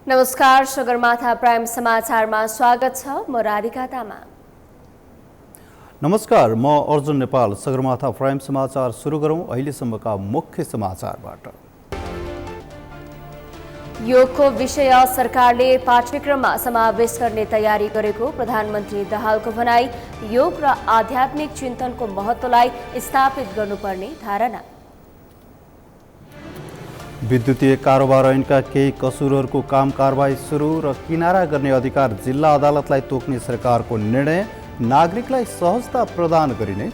नमस्कार, सगरमाथा प्राइम समाचारमा स्वागत छ। म राधिका तामाङ। नमस्कार, म अर्जुन नेपाल। सगरमाथा प्राइम समाचार सुरु गरौं अहिलेसम्मका मुख्य समाचारबाट। योगको विषय सरकारले पाठ्यक्रममा समावेश गर्ने तयारी गरेको प्रधानमन्त्री दाहालको भनाई। योग र आध्यात्मिक चिन्तनको महत्त्वलाई स्थापित गर्नुपर्ने धारणा। विद्युतीय कारोबार ऐनका केही कसुरहरूको काम कारबाही सुरु र किनारा गर्ने अधिकार जिल्ला अदालतलाई तोक्ने सरकारको निर्णय। नागरिकलाई सहजता प्रदान गरिने।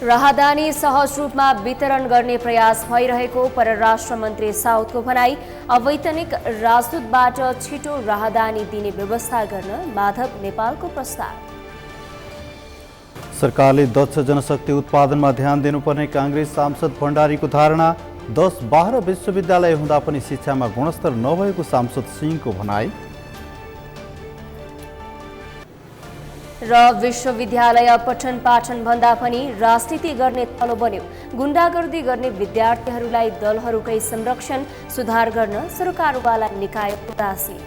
राहदानी सहज रूपमा वितरण गर्ने प्रयास भइरहेको परराष्ट्र मन्त्री साउदको भनाई। अवैतनिक राजदूतबाट छिटो राहदानी दिने व्यवस्था गर्न माधव नेपालको प्रस्ताव। सरकारले दक्ष जनशक्ति उत्पादनमा ध्यान दिनुपर्ने कांग्रेस सांसद भण्डारीको धारणा। 10-12 विश्वविद्यालय हुँदा पनि शिक्षामा गुणस्तर नभएको सांसद सिंहको भनाई। र विश्वविद्यालय पठन पाठन भन्दा पनि राजनीति गर्ने तलो बन्यो। गुण्डागर्दी गर्ने विद्यार्थीहरूलाई दलहरूकै संरक्षण सुधार गर्न सरकारवाला निकाय उदासी।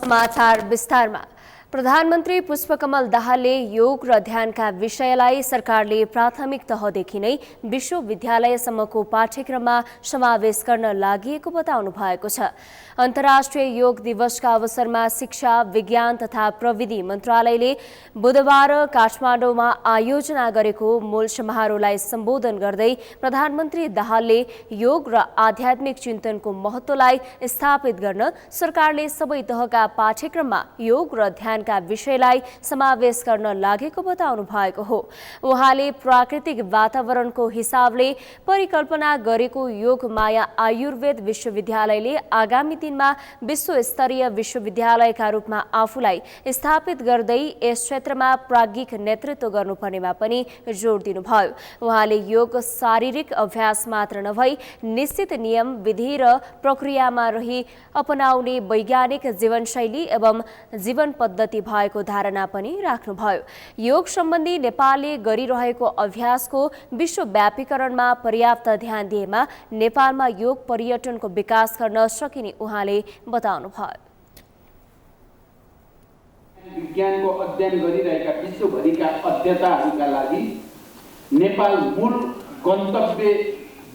समाचार विस्तारमा। प्रधानमन्त्री पुष्पकमल दाहालले योग र ध्यानका विषयलाई सरकारले प्राथमिक तहदेखि नै विश्वविद्यालयसम्मको पाठ्यक्रममा समावेश गर्न लागि बताउनु भएको छ। अन्तर्राष्ट्रिय योग दिवसका अवसरमा शिक्षा, विज्ञान तथा प्रविधि मन्त्रालयले बुधबार काठमाडौँमा आयोजना गरेको मूल समारोहलाई सम्बोधन गर्दै प्रधानमन्त्री दाहालले योग र आध्यात्मिक चिन्तनको महत्त्वलाई स्थापित गर्न सरकारले सबै तहका पाठ्यक्रममा योग र ध्यानका विषयलाई समावेश गर्न लागेको बताउनु भएको हो। उहाँले प्राकृतिक वातावरणको हिसाबले परिकल्पना गरेको योग माया आयुर्वेद विश्वविद्यालयले आगामी दिनमा विश्वस्तरीय विश्वविद्यालयका रूपमा आफूलाई स्थापित गर्दै यस क्षेत्रमा प्राज्ञिक नेतृत्व गर्नुपर्नेमा पनि जोड दिनुभयो। उहाँले योग शारीरिक अभ्यास मात्र नभई निश्चित नियम, विधि र प्रक्रियामा रही अपनाउने वैज्ञानिक जीवनशैली एवं जीवन पद्धति भएको धारणा पनि राख्नुभयो। योग सम्बन्धी नेपालले गरिरहेको अभ्यासको विश्वव्यापीकरणमा पर्याप्त ध्यान दिएमा नेपालमा योग पर्यटनको विकास गर्न सकिने उहाँले बताउनुभयो। विज्ञानको अध्ययन गरिरहेका विश्वभरिका अध्येताहरूका लागि नेपाल मूल गन्तव्य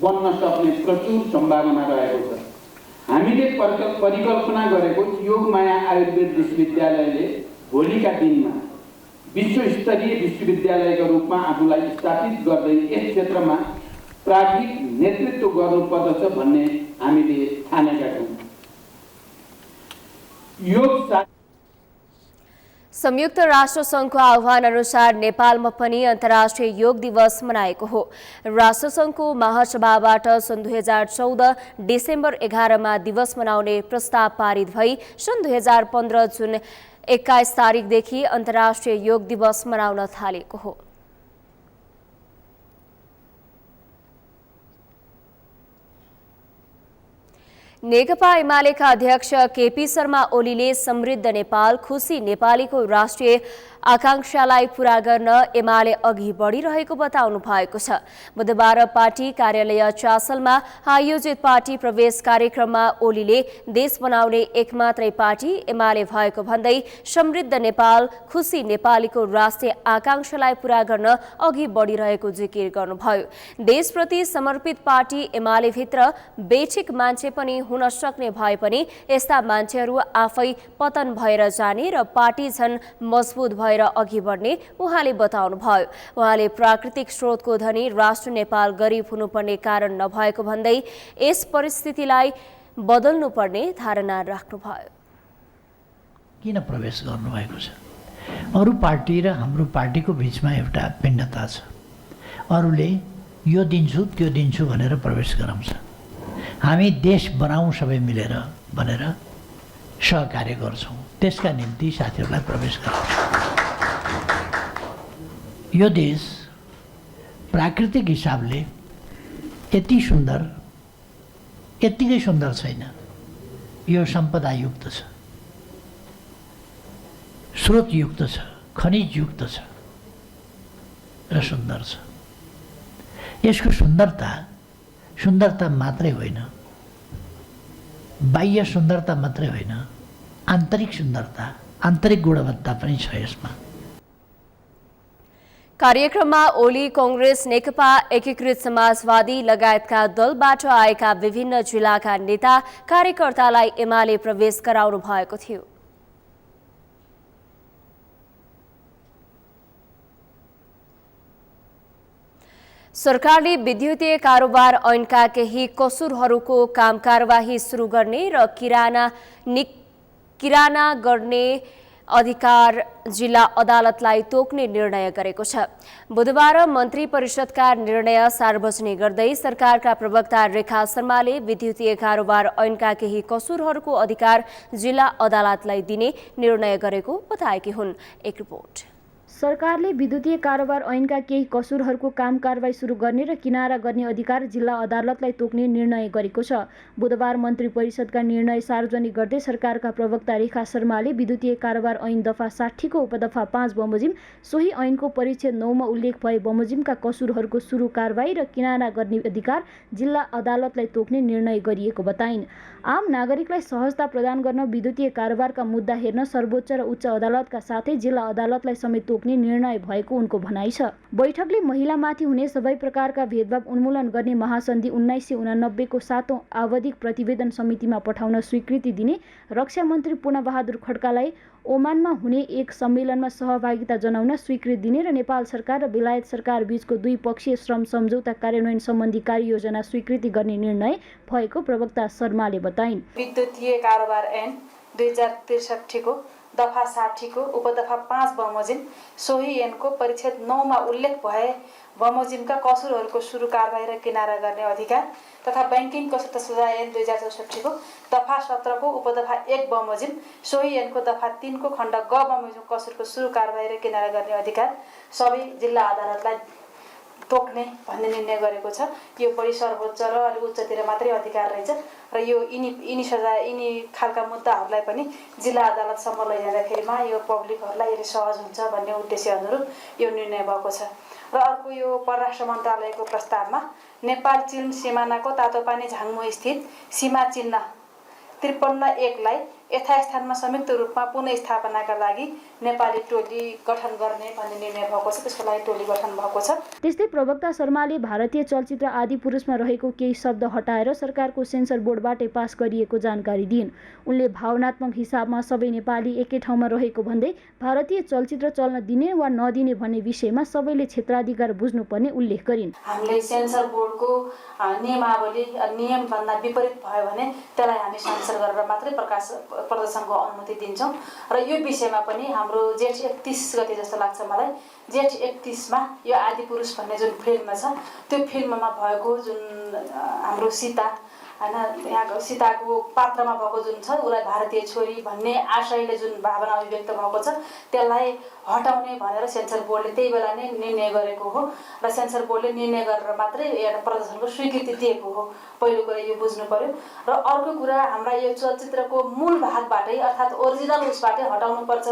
बन्न सक्ने प्रचुर सम्भावना रहेको छ। हामीले परिकल्पना गरेको योगमाया आयुर्वेद विश्वविद्यालयले भोलिका दिनमा विश्वस्तरीय विश्वविद्यालयका रूपमा आफूलाई स्थापित गर्दै यस क्षेत्रमा प्राज्ञिक नेतृत्व गर्नुपर्दछ भन्ने हामीले ठानेका छौँ। संयुक्त राष्ट्र संघको आह्वान अनुसार नेपालमा पनि अन्तर्राष्ट्रिय योग दिवस मनाएको हो। राष्ट्रसङ्घको महासभाबाट सन् 2014 डिसेम्बर 11 दिवस मनाउने प्रस्ताव पारित भई सन् 2015 जुन 21 तारिकदेखि अन्तर्राष्ट्रिय योग दिवस मनाउन थालेको हो। नेकपा एमालेका अध्यक्ष केपी शर्मा ओलीले समृद्ध नेपाल, खुशी नेपालीको राष्ट्रिय आकांक्षालाई पूरा गर्न एमाले अघि बढिरहेको बताउनु भएको छ। बुधबार पार्टी कार्यालय चासलमा आयोजित पार्टी प्रवेश कार्यक्रममा ओलीले देश बनाउने एकमात्रै पार्टी एमाले भएको भन्दै समृद्ध नेपाल, खुशी नेपालीको राष्ट्रिय आकांक्षालाई पूरा गर्न अघि बढिरहेको जिकिर गर्नुभयो। देशप्रति समर्पित पार्टी एमाले भित्र बेठिक मान्छे पनि हुन सक्ने भए पनि यस्ता मान्छेहरू आफै पतन भएर जाने र पार्टी झन मजबुत भएर अघि बढ्ने उहाँले बताउनुभयो। उहाँले प्राकृतिक स्रोतको धनी राष्ट्र नेपाल गरिब हुनुपर्ने कारण नभएको भन्दै यस परिस्थितिलाई बदल्नुपर्ने धारणा राख्नुभयो। किन प्रवेश गर्नुभएको छ? अरू पार्टी र हाम्रो पार्टीको बिचमा एउटा भिन्नता छ। अरूले यो दिन्छु त्यो दिन्छु भनेर प्रवेश गराउँछ। हामी देश बनाउँ सबै मिलेर भनेर सहकार्य गर्छौँ। त्यसका निम्ति साथीहरूलाई प्रवेश गराउँछौँ। यो देश प्राकृतिक हिसाबले यति सुन्दर, यत्तिकै सुन्दर छैन। यो सम्पदायुक्त छ। स्रोतयुक्त छ, खनिजयुक्त छ र सुन्दर छ। यसको सुन्दरता मात्रै होइन, बाह्य सुन्दरता मात्रै होइन, आन्तरिक सुन्दरता, आन्तरिक गुणवत्ता पनि छ यसमा। कार्यक्रममा ओली, कांग्रेस, नेकपा एकीकृत समाजवादी लगायतका दलबाट आएका विभिन्न जिल्लाका नेता कार्यकर्तालाई एमाले प्रवेश गराउनु भएको थियो। सरकारले विद्युतीय कारोबार ऐनका केही कसुरहरूको काम कारबाही सुरु गर्ने र किराना गर्ने अधिकार जिल्ला अदालतलाई तोक्ने निर्णय गरेको छ। बुधबार मन्त्री परिषदका निर्णय सार्वजनिक गर्दै सरकारका प्रवक्ता रेखा शर्माले विद्युतीय कारोबार ऐनका केही कसुरहरूको अधिकार जिल्ला अदालतलाई दिने निर्णय गरेको बताएकी हुन्। एक रिपोर्ट। सरकारले विद्युतीय कारोबार ऐनका केही कसुरहरूको काम कारबाही सुरु गर्ने र किनारा गर्ने अधिकार जिल्ला अदालतलाई तोक्ने निर्णय गरेको छ। बुधबार मन्त्री परिषदका निर्णय सार्वजनिक गर्दै सरकारका प्रवक्ता रेखा शर्माले विद्युतीय कारोबार ऐन दफा 60 को उपदफा 5 बमोजिम, सोही ऐनको परिच्छेद 9 मा उल्लेख भए बमोजिमका कसुरहरूको सुरु कारबाही र किनारा गर्ने अधिकार जिल्ला अदालतलाई तोक्ने निर्णय गरिएको बताइन्। आम नागरिकलाई सहजता प्रदान गर्न विद्युतीय कारोबारका मुद्दा हेर्न सर्वोच्च र उच्च अदालतका साथै जिल्ला अदालतलाई समेत तोक्ने निर्णय भएको उनको भनाइ छ। बैठकले महिलामाथि हुने सबै प्रकारका भेदभाव उन्मूलन गर्ने महासन्धि 1989 को 7औं आवधिक प्रतिवेदन समितिमा पठाउन स्वीकृति दिने, रक्षा मन्त्री पूर्णबहादुर खड्कालाई ओमानमा हुने एक सम्मेलनमा सहभागिता जनाउन स्वीकृति दिने र नेपाल सरकार र बेलायत सरकार बीचको द्विपक्षीय श्रम सम्झौता कार्यान्वयन सम्बन्धी कार्ययोजना स्वीकृति गर्ने निर्णय भएको प्रवक्ता शर्माले बताइन्। विद्युतीय कारोबार ऐन 2063 को दफा 60 को उपदफा 5 बमोजिम, सोही ऐनको परिच्छेद 9 मा उल्लेख भए बमोजिमका कसुरहरूको सुरु कारबाही र किनारा गर्ने अधिकार तथा बैंकिङ कसुर सजाय ऐन 2064 को दफा 17 को उपदफा 1 बमोजिम, सोही ऐनको दफा 3 को खण्ड ग बमोजिम कसुरको सुरु कारबाही र किनारा गर्ने अधिकार सबै जिल्ला अदालतलाई तोक्ने भन्ने निर्णय गरेको छ। यो बढी सर्वोच्च र अलि उच्चतिर मात्रै अधिकार रहेछ र यो यिनी खालका मुद्दाहरूलाई पनि जिल्ला अदालतसम्म लैजाँदाखेरिमा यो पब्लिकहरूलाई यदि सहज हुन्छ भन्ने उद्देश्य अनुरूप यो निर्णय भएको छ। र अर्को यो परराष्ट्र मन्त्रालयको प्रस्तावमा नेपाल चीन सीमानाको तातोपानी झाङमो स्थित सीमा चिन्ह 53(1) लाई यथास्थानमा संयुक्त रूपमा पुनर्स्थापनाका लागि नेपाली टोली गठन गर्ने भन्ने निर्णय भएको छ। त्यसको लागि टोली गठन भएको छ। त्यस्तै प्रवक्ता शर्माले भारतीय चलचित्र आदि पुरुषमा रहेको केही शब्द हटाएर सरकारको सेन्सर बोर्डबाटै पास गरिएको जानकारी दिइन्। उनले भावनात्मक हिसाबमा सबै नेपाली एकै ठाउँमा रहेको भन्दै भारतीय चलचित्र चल्न दिने वा नदिने भन्ने विषयमा सबैले क्षेत्राधिकार बुझ्नुपर्ने उल्लेख गरिन्। हामीले सेन्सर बोर्डको नियमभन्दा विपरीत भयो भने त्यसलाई हामी सेन्सर गरेर मात्रै प्रदर्शनको अनुमति दिन्छौँ र यो विषयमा पनि हाम्रो जेठ 31 गते जस्तो लाग्छ मलाई, जेठ 31 मा यो आदि पुरुष भन्ने जुन फिल्म छ त्यो फिल्ममा भएको जुन हाम्रो सीता हैन, यहाँको सीताको पात्रमा भएको जुन छ उसलाई भारतीय छोरी भन्ने आशयले जुन भावना अभिव्यक्त भएको छ त्यसलाई हटाउने भनेर सेन्सर बोर्डले त्यही बेला नै निर्णय गरेको हो र सेन्सर बोर्डले निर्णय गरेर मात्रै एउटा प्रदर्शनको स्वीकृति दिएको हो। पहिलो कुरा यो बुझ्नु पर्यो। र अर्को कुरा हाम्रा यो चलचित्रको मूल भागबाटै अर्थात् ओरिजिनल उसबाटै हटाउनु पर्छ,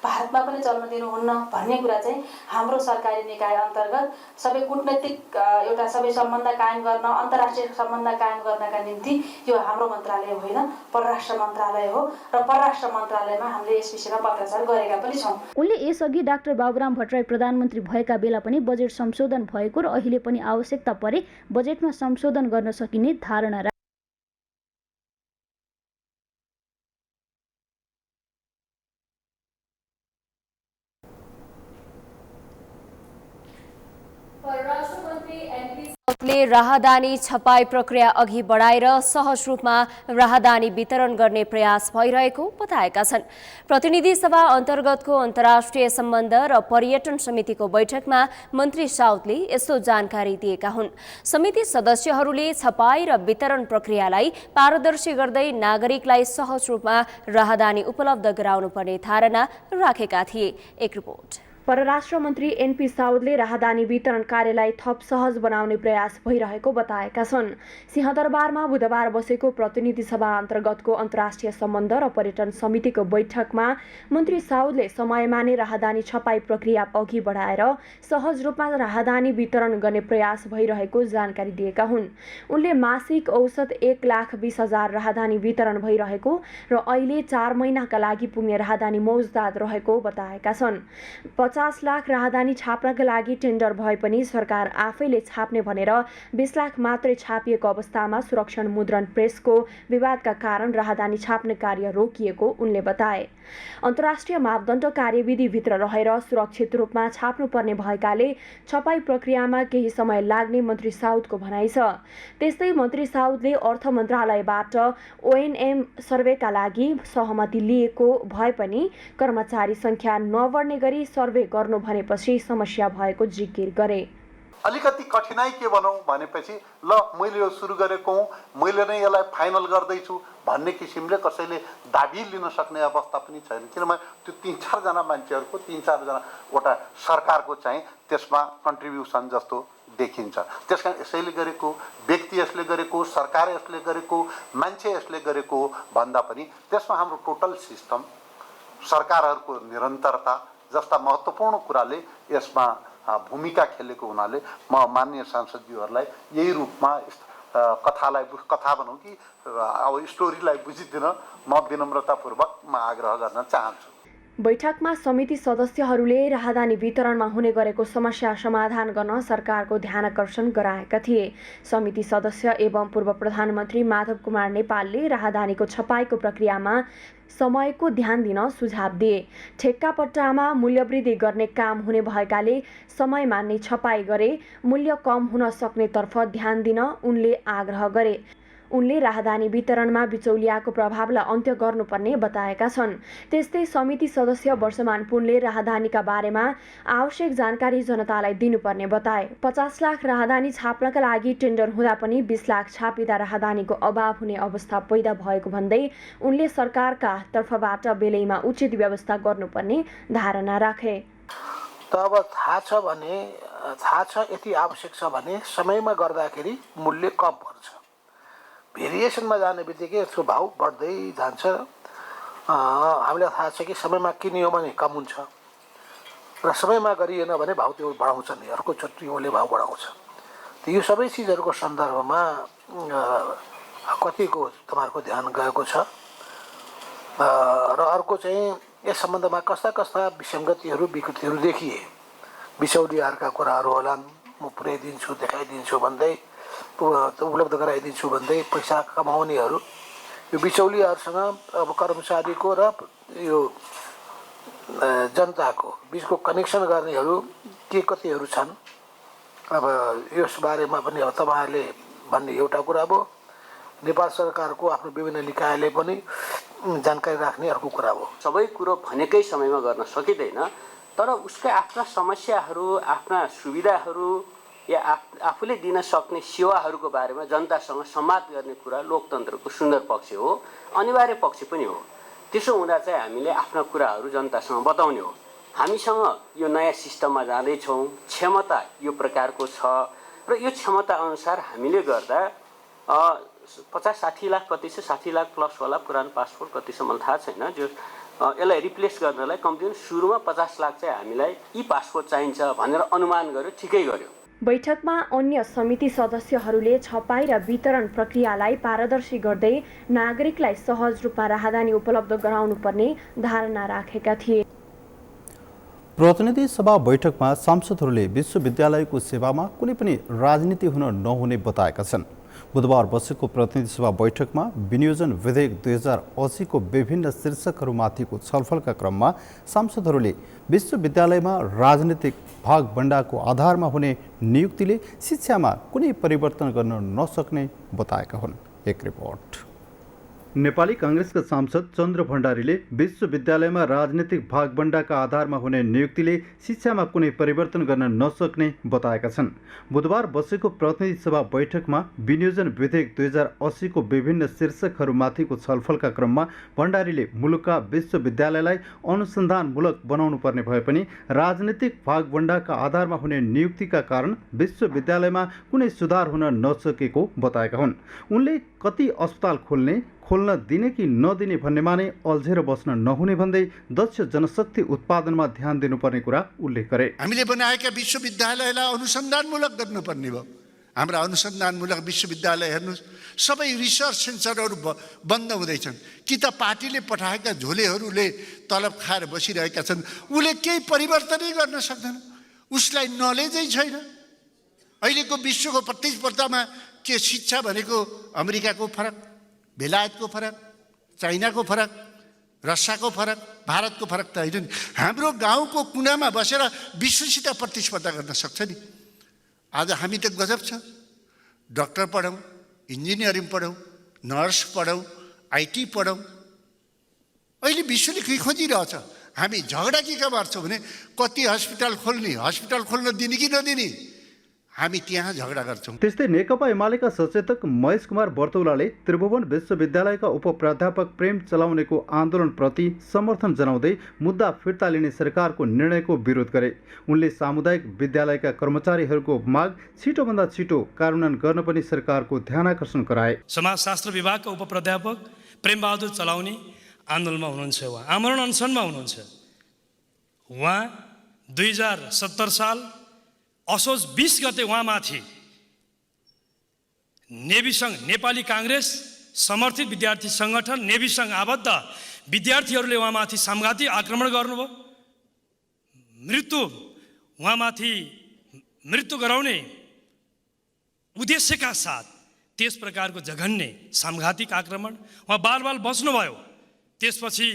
भारतमा पनि चल्न दिनुहुन्न भन्ने कुरा चाहिँ हाम्रो सरकारी निकाय अन्तर्गत सबै कूटनैतिक एउटा सबै सम्बन्ध कायम गर्न, अन्तर्राष्ट्रिय सम्बन्ध कायम गर्नका निम्ति यो हाम्रो मन्त्रालय होइन, परराष्ट्र मन्त्रालय हो र परराष्ट्र मन्त्रालयमा हामीले यस विषयमा पत्राचार गरेका पनि छौँ। उनले यसअघि डाक्टर बाबुराम भट्टराई प्रधानमन्त्री भएका बेला पनि बजेट संशोधन भएको र अहिले पनि आवश्यकता परे बजेटमा संशोधन गर्न सकिने धारणा ले राहदानी छपाई प्रक्रिया अघि बढाएर सहज रूपमा राहदानी वितरण गर्ने प्रयास भइरहेको बताएका छन्। प्रतिनिधि सभा अन्तर्गतको अन्तर्राष्ट्रिय सम्बन्ध र पर्यटन समितिको बैठकमा मन्त्री साउदले यस्तो जानकारी दिएका हुन्। समिति सदस्यहरूले छपाई र वितरण प्रक्रियालाई पारदर्शी गर्दै नागरिकलाई सहज रूपमा राहदानी उपलब्ध गराउनुपर्ने धारणा राखेका थिए। एक रिपोर्ट। परराष्ट्र मन्त्री एनपी साउदले राहदानी वितरण कार्यलाई थप सहज बनाउने प्रयास भइरहेको बताएका छन्। सिंहदरबारमा बुधबार बसेको प्रतिनिधि सभा अन्तर्गतको अन्तर्राष्ट्रिय सम्बन्ध र पर्यटन समितिको बैठकमा मन्त्री साउदले समयमा नै राहदानी छपाई प्रक्रिया अघि बढाएर सहज रूपमा राहदानी वितरण गर्ने प्रयास भइरहेको जानकारी दिएका हुन्। उनले मासिक औसत 1,20,000 राहदानी वितरण भइरहेको र अहिले 4 महिनाका लागि पुग्ने राहदानी मौजदात रहेको बताएका छन्। 50 लाख राहदानी छाप्नका लागि टेन्डर भए पनि सरकार आफैले छाप्ने भनेर 20 लाख मात्रै छापिएको अवस्थामा सुरक्षण मुद्रण प्रेसको विवादका कारण राहदानी छाप्ने कार्य रोकिएको उनले बताए। अन्तर्राष्ट्रिय मापदण्ड कार्यविधिभित्र रहेर सुरक्षित रूपमा छाप्नुपर्ने भएकाले छपाई प्रक्रियामा केही समय लाग्ने मन्त्री साउदको भनाइ छ। त्यस्तै मन्त्री साउदले अर्थ मन्त्रालयबाट ओएनएम सर्वेका लागि सहमति लिएको भए पनि कर्मचारी संख्या नबढ्ने गरी सर्वे गर्नु भनेपछि समस्या भएको जिकिर गरे। अलिकति कठिनाई के भनौँ भनेपछि ल मैले यो सुरु गरेको हुँ, मैले नै यसलाई फाइनल गर्दैछु भन्ने किसिमले कसैले दाबी लिन सक्ने अवस्था पनि छैन। किनभने त्यो 3-4 जना मान्छेहरूको 3-4 जनावटा सरकारको चाहिँ त्यसमा कन्ट्रिब्युसन जस्तो देखिन्छ। त्यसकारण यसैले गरेको, व्यक्ति यसले गरेको, सरकार यसले गरेको, मान्छे यसले गरेको भन्दा पनि त्यसमा हाम्रो टोटल सिस्टम, सरकारहरूको निरन्तरता जस्ता महत्त्वपूर्ण कुराले यसमा भूमिका खेलेको हुनाले म माननीय सांसदज्यूहरूलाई यही रूपमा कथा भनौँ कि अब स्टोरीलाई बुझिदिन म विनम्रतापूर्वक म आग्रह गर्न चाहन्छु। बैठकमा समिति सदस्यहरूले राहदानी वितरणमा हुने गरेको समस्या समाधान गर्न सरकारको ध्यानकर्षण गराएका थिए। समिति सदस्य एवं पूर्व प्रधानमन्त्री माधव कुमार नेपालले राहदानीको छपाईको प्रक्रियामा समयको ध्यान दिन सुझाव दिए। ठेक्कापट्टामा मूल्यवृद्धि गर्ने काम हुने भएकाले समयमा नै छपाई गरे मूल्य कम हुन सक्नेतर्फ ध्यान दिन उनले आग्रह गरे। उनले राहदानी वितरणमा बिचौलियाको प्रभावलाई अन्त्य गर्नुपर्ने बताएका छन्। त्यस्तै समिति सदस्य वर्षमान पुनले राहदानीका बारेमा आवश्यक जानकारी जनतालाई दिनुपर्ने बताए। 50 लाख राहदानी छाप्नका लागि टेन्डर हुँदा पनि 20 लाख छापिँदा राहदानीको अभाव हुने अवस्था पैदा भएको भन्दै उनले सरकारका तर्फबाट बेलैमा उचित व्यवस्था गर्नुपर्ने धारणा राखे। त अब थाहा छ यति आवश्यक छ भने समयमा गर्दाखेरि मूल्य कम पर्छ। भेरिएसनमा जाने बित्तिकै यसको भाउ बढ्दै जान्छ। हामीलाई थाहा छ कि समयमा किनियो भने कम हुन्छ र समयमा गरिएन भने भाउ त्यो बढाउँछ नि, अर्को चोटि उसले भाउ बढाउँछ। त यो सबै चिजहरूको सन्दर्भमा कतिको तपाईँहरूको ध्यान गएको छ र अर्को चाहिँ यस सम्बन्धमा कस्ता कस्ता विसङ्गतिहरू विकृतिहरू देखिए। बिचौलियाहरूका कुराहरू होलान्, म पुर्याइदिन्छु देखाइदिन्छु भन्दै उपलब्ध गराइदिन्छु भन्दै पैसा कमाउनेहरू, यो बिचौलियाहरूसँग अब कर्मचारीको र यो जनताको बिचको कनेक्सन गर्नेहरू के कतिहरू छन्। अब यस बारेमा पनि अब तपाईँहरूले भन्ने एउटा कुरा भयो। नेपाल सरकारको आफ्नो विभिन्न निकायले पनि जानकारी राख्ने अर्को कुरा हो। सबै कुरो भनेकै समयमा गर्न सकिँदैन, तर उसका आफ्ना समस्याहरू, आफ्ना सुविधाहरू या आफूले दिन सक्ने सेवाहरूको बारेमा जनतासँग संवाद गर्ने कुरा लोकतन्त्रको सुन्दर पक्ष हो, अनिवार्य पक्ष पनि हो। त्यसो हुँदा चाहिँ हामीले आफ्ना कुराहरू जनतासँग बताउने हो। हामीसँग यो नयाँ सिस्टममा जाँदैछौँ, क्षमता यो प्रकारको छ र यो क्षमता अनुसार हामीले गर्दा 50-60 लाख कति छ, 60 लाख प्लस होला पुरानो पासपोर्ट कति छ मलाई थाहा छैन, जो यसलाई रिप्लेस गर्नलाई कम्तीमा सुरुमा 50 लाख चाहिँ हामीलाई ई पासपोर्ट चाहिन्छ भनेर अनुमान गर्यो, ठिकै गर्यो। बैठकमा अन्य समिति सदस्यहरूले छपाई र वितरण प्रक्रियालाई पारदर्शी गर्दै नागरिकलाई सहज रूपमा राहदानी उपलब्ध गराउनुपर्ने धारणा राखेका थिए। प्रतिनिधि सभा बैठकमा सांसदहरूले विश्वविद्यालयको सेवामा कुनै पनि राजनीति हुन नहुने बताएका छन्। बुधबार बसेको प्रतिनिधि सभा बैठकमा विनियोजन विधेयक 2080 को विभिन्न शीर्षकहरूमाथिको छलफलका क्रममा सांसदहरूले विश्वविद्यालयमा राजनीतिक भागभण्डाको आधारमा हुने नियुक्तिले शिक्षामा कुनै परिवर्तन गर्न नसक्ने बताएका हुन्। एक रिपोर्ट। नेपाली कांग्रेसका सांसद चन्द्र भण्डारीले विश्वविद्यालयमा राजनीतिक भागबण्डाका आधारमा हुने नियुक्तिले शिक्षामा कुनै परिवर्तन गर्न नसक्ने बताएका छन्। बुधबार बसेको प्रतिनिधि सभा बैठकमा विनियोजन विधेयक 2080 को विभिन्न शीर्षकहरूमाथिको छलफलका क्रममा भण्डारीले मुलुकका विश्वविद्यालयलाई अनुसन्धानमूलक बनाउनु पर्ने भए पनि राजनीतिक भागबण्डाका आधारमा हुने नियुक्तिका कारण विश्वविद्यालयमा कुनै सुधार हुन नसकेको बताएका हुन्। उनले कति अस्पताल खोल्न दिने कि नदिने भन्नेमा नै अल्झेर बस्न नहुने भन्दै दक्ष जनशक्ति उत्पादनमा ध्यान दिनुपर्ने कुरा उल्लेख गरे। हामीले बनाएका विश्वविद्यालयलाई अनुसन्धानमूलक गर्नुपर्ने भयो। हाम्रा अनुसन्धानमूलक विश्वविद्यालय हेर्नुहोस्, सबै रिसर्च सेन्टरहरू बन्द हुँदैछन् कि त पार्टीले पठाएका झोलेहरूले तलब खाएर बसिरहेका छन्। उसले केही परिवर्तनै गर्न सक्दैन, उसलाई नलेजै छैन। अहिलेको विश्वको प्रतिस्पर्धामा के शिक्षा भनेको अमेरिकाको फरक, बेलायतको फरक, चाइनाको फरक, रसियाको फरक, भारतको फरक त होइन नि। हाम्रो गाउँको कुनामा बसेर विश्वसित प्रतिस्पर्धा गर्न सक्छ नि। आज हामी त गजब छ, डक्टर पढौँ, इन्जिनियरिङ पढौँ, नर्स पढौँ, आइटी पढौँ। अहिले विश्वले के खोजिरहेछ? हामी झगडा के गर्छौँ भने कति हस्पिटल खोल्न दिने कि नदिने, हामी त्यहाँ झगडा गर्छौँ। त्यस्तै नेकपा एमालेका सचेतक महेश कुमार बर्तौलाले त्रिभुवन विश्वविद्यालयका उपप्राध्यापक प्रेम चलाउनेको आन्दोलनप्रति समर्थन जनाउँदै मुद्दा फिर्ता लिने सरकारको निर्णयको विरोध गरे। उनले सामुदायिक विद्यालयका कर्मचारीहरूको माग छिटोभन्दा छिटो कार्यान्वयन गर्न पनि सरकारको ध्यानाकर्षण गराए। समाजशास्त्र विभागका उपप्राध्यापक प्रेमबहादुर चलाउने आन्दोलनमा हुनुहुन्छ, उहाँ आमरण अनसनमा हुनुहुन्छ। उहाँ 2070 साल असोज 20 गते उहाँमाथि नेभी सङ्घ, नेपाली काङ्ग्रेस समर्थित विद्यार्थी सङ्गठन नेभी सङ्घ आबद्ध विद्यार्थीहरूले उहाँमाथि सामघाती आक्रमण गर्नुभयो। उहाँमाथि मृत्यु गराउने उद्देश्यका साथ त्यस प्रकारको जघन्य सामघातिक आक्रमण उहाँ बाल बच्नुभयो। त्यसपछि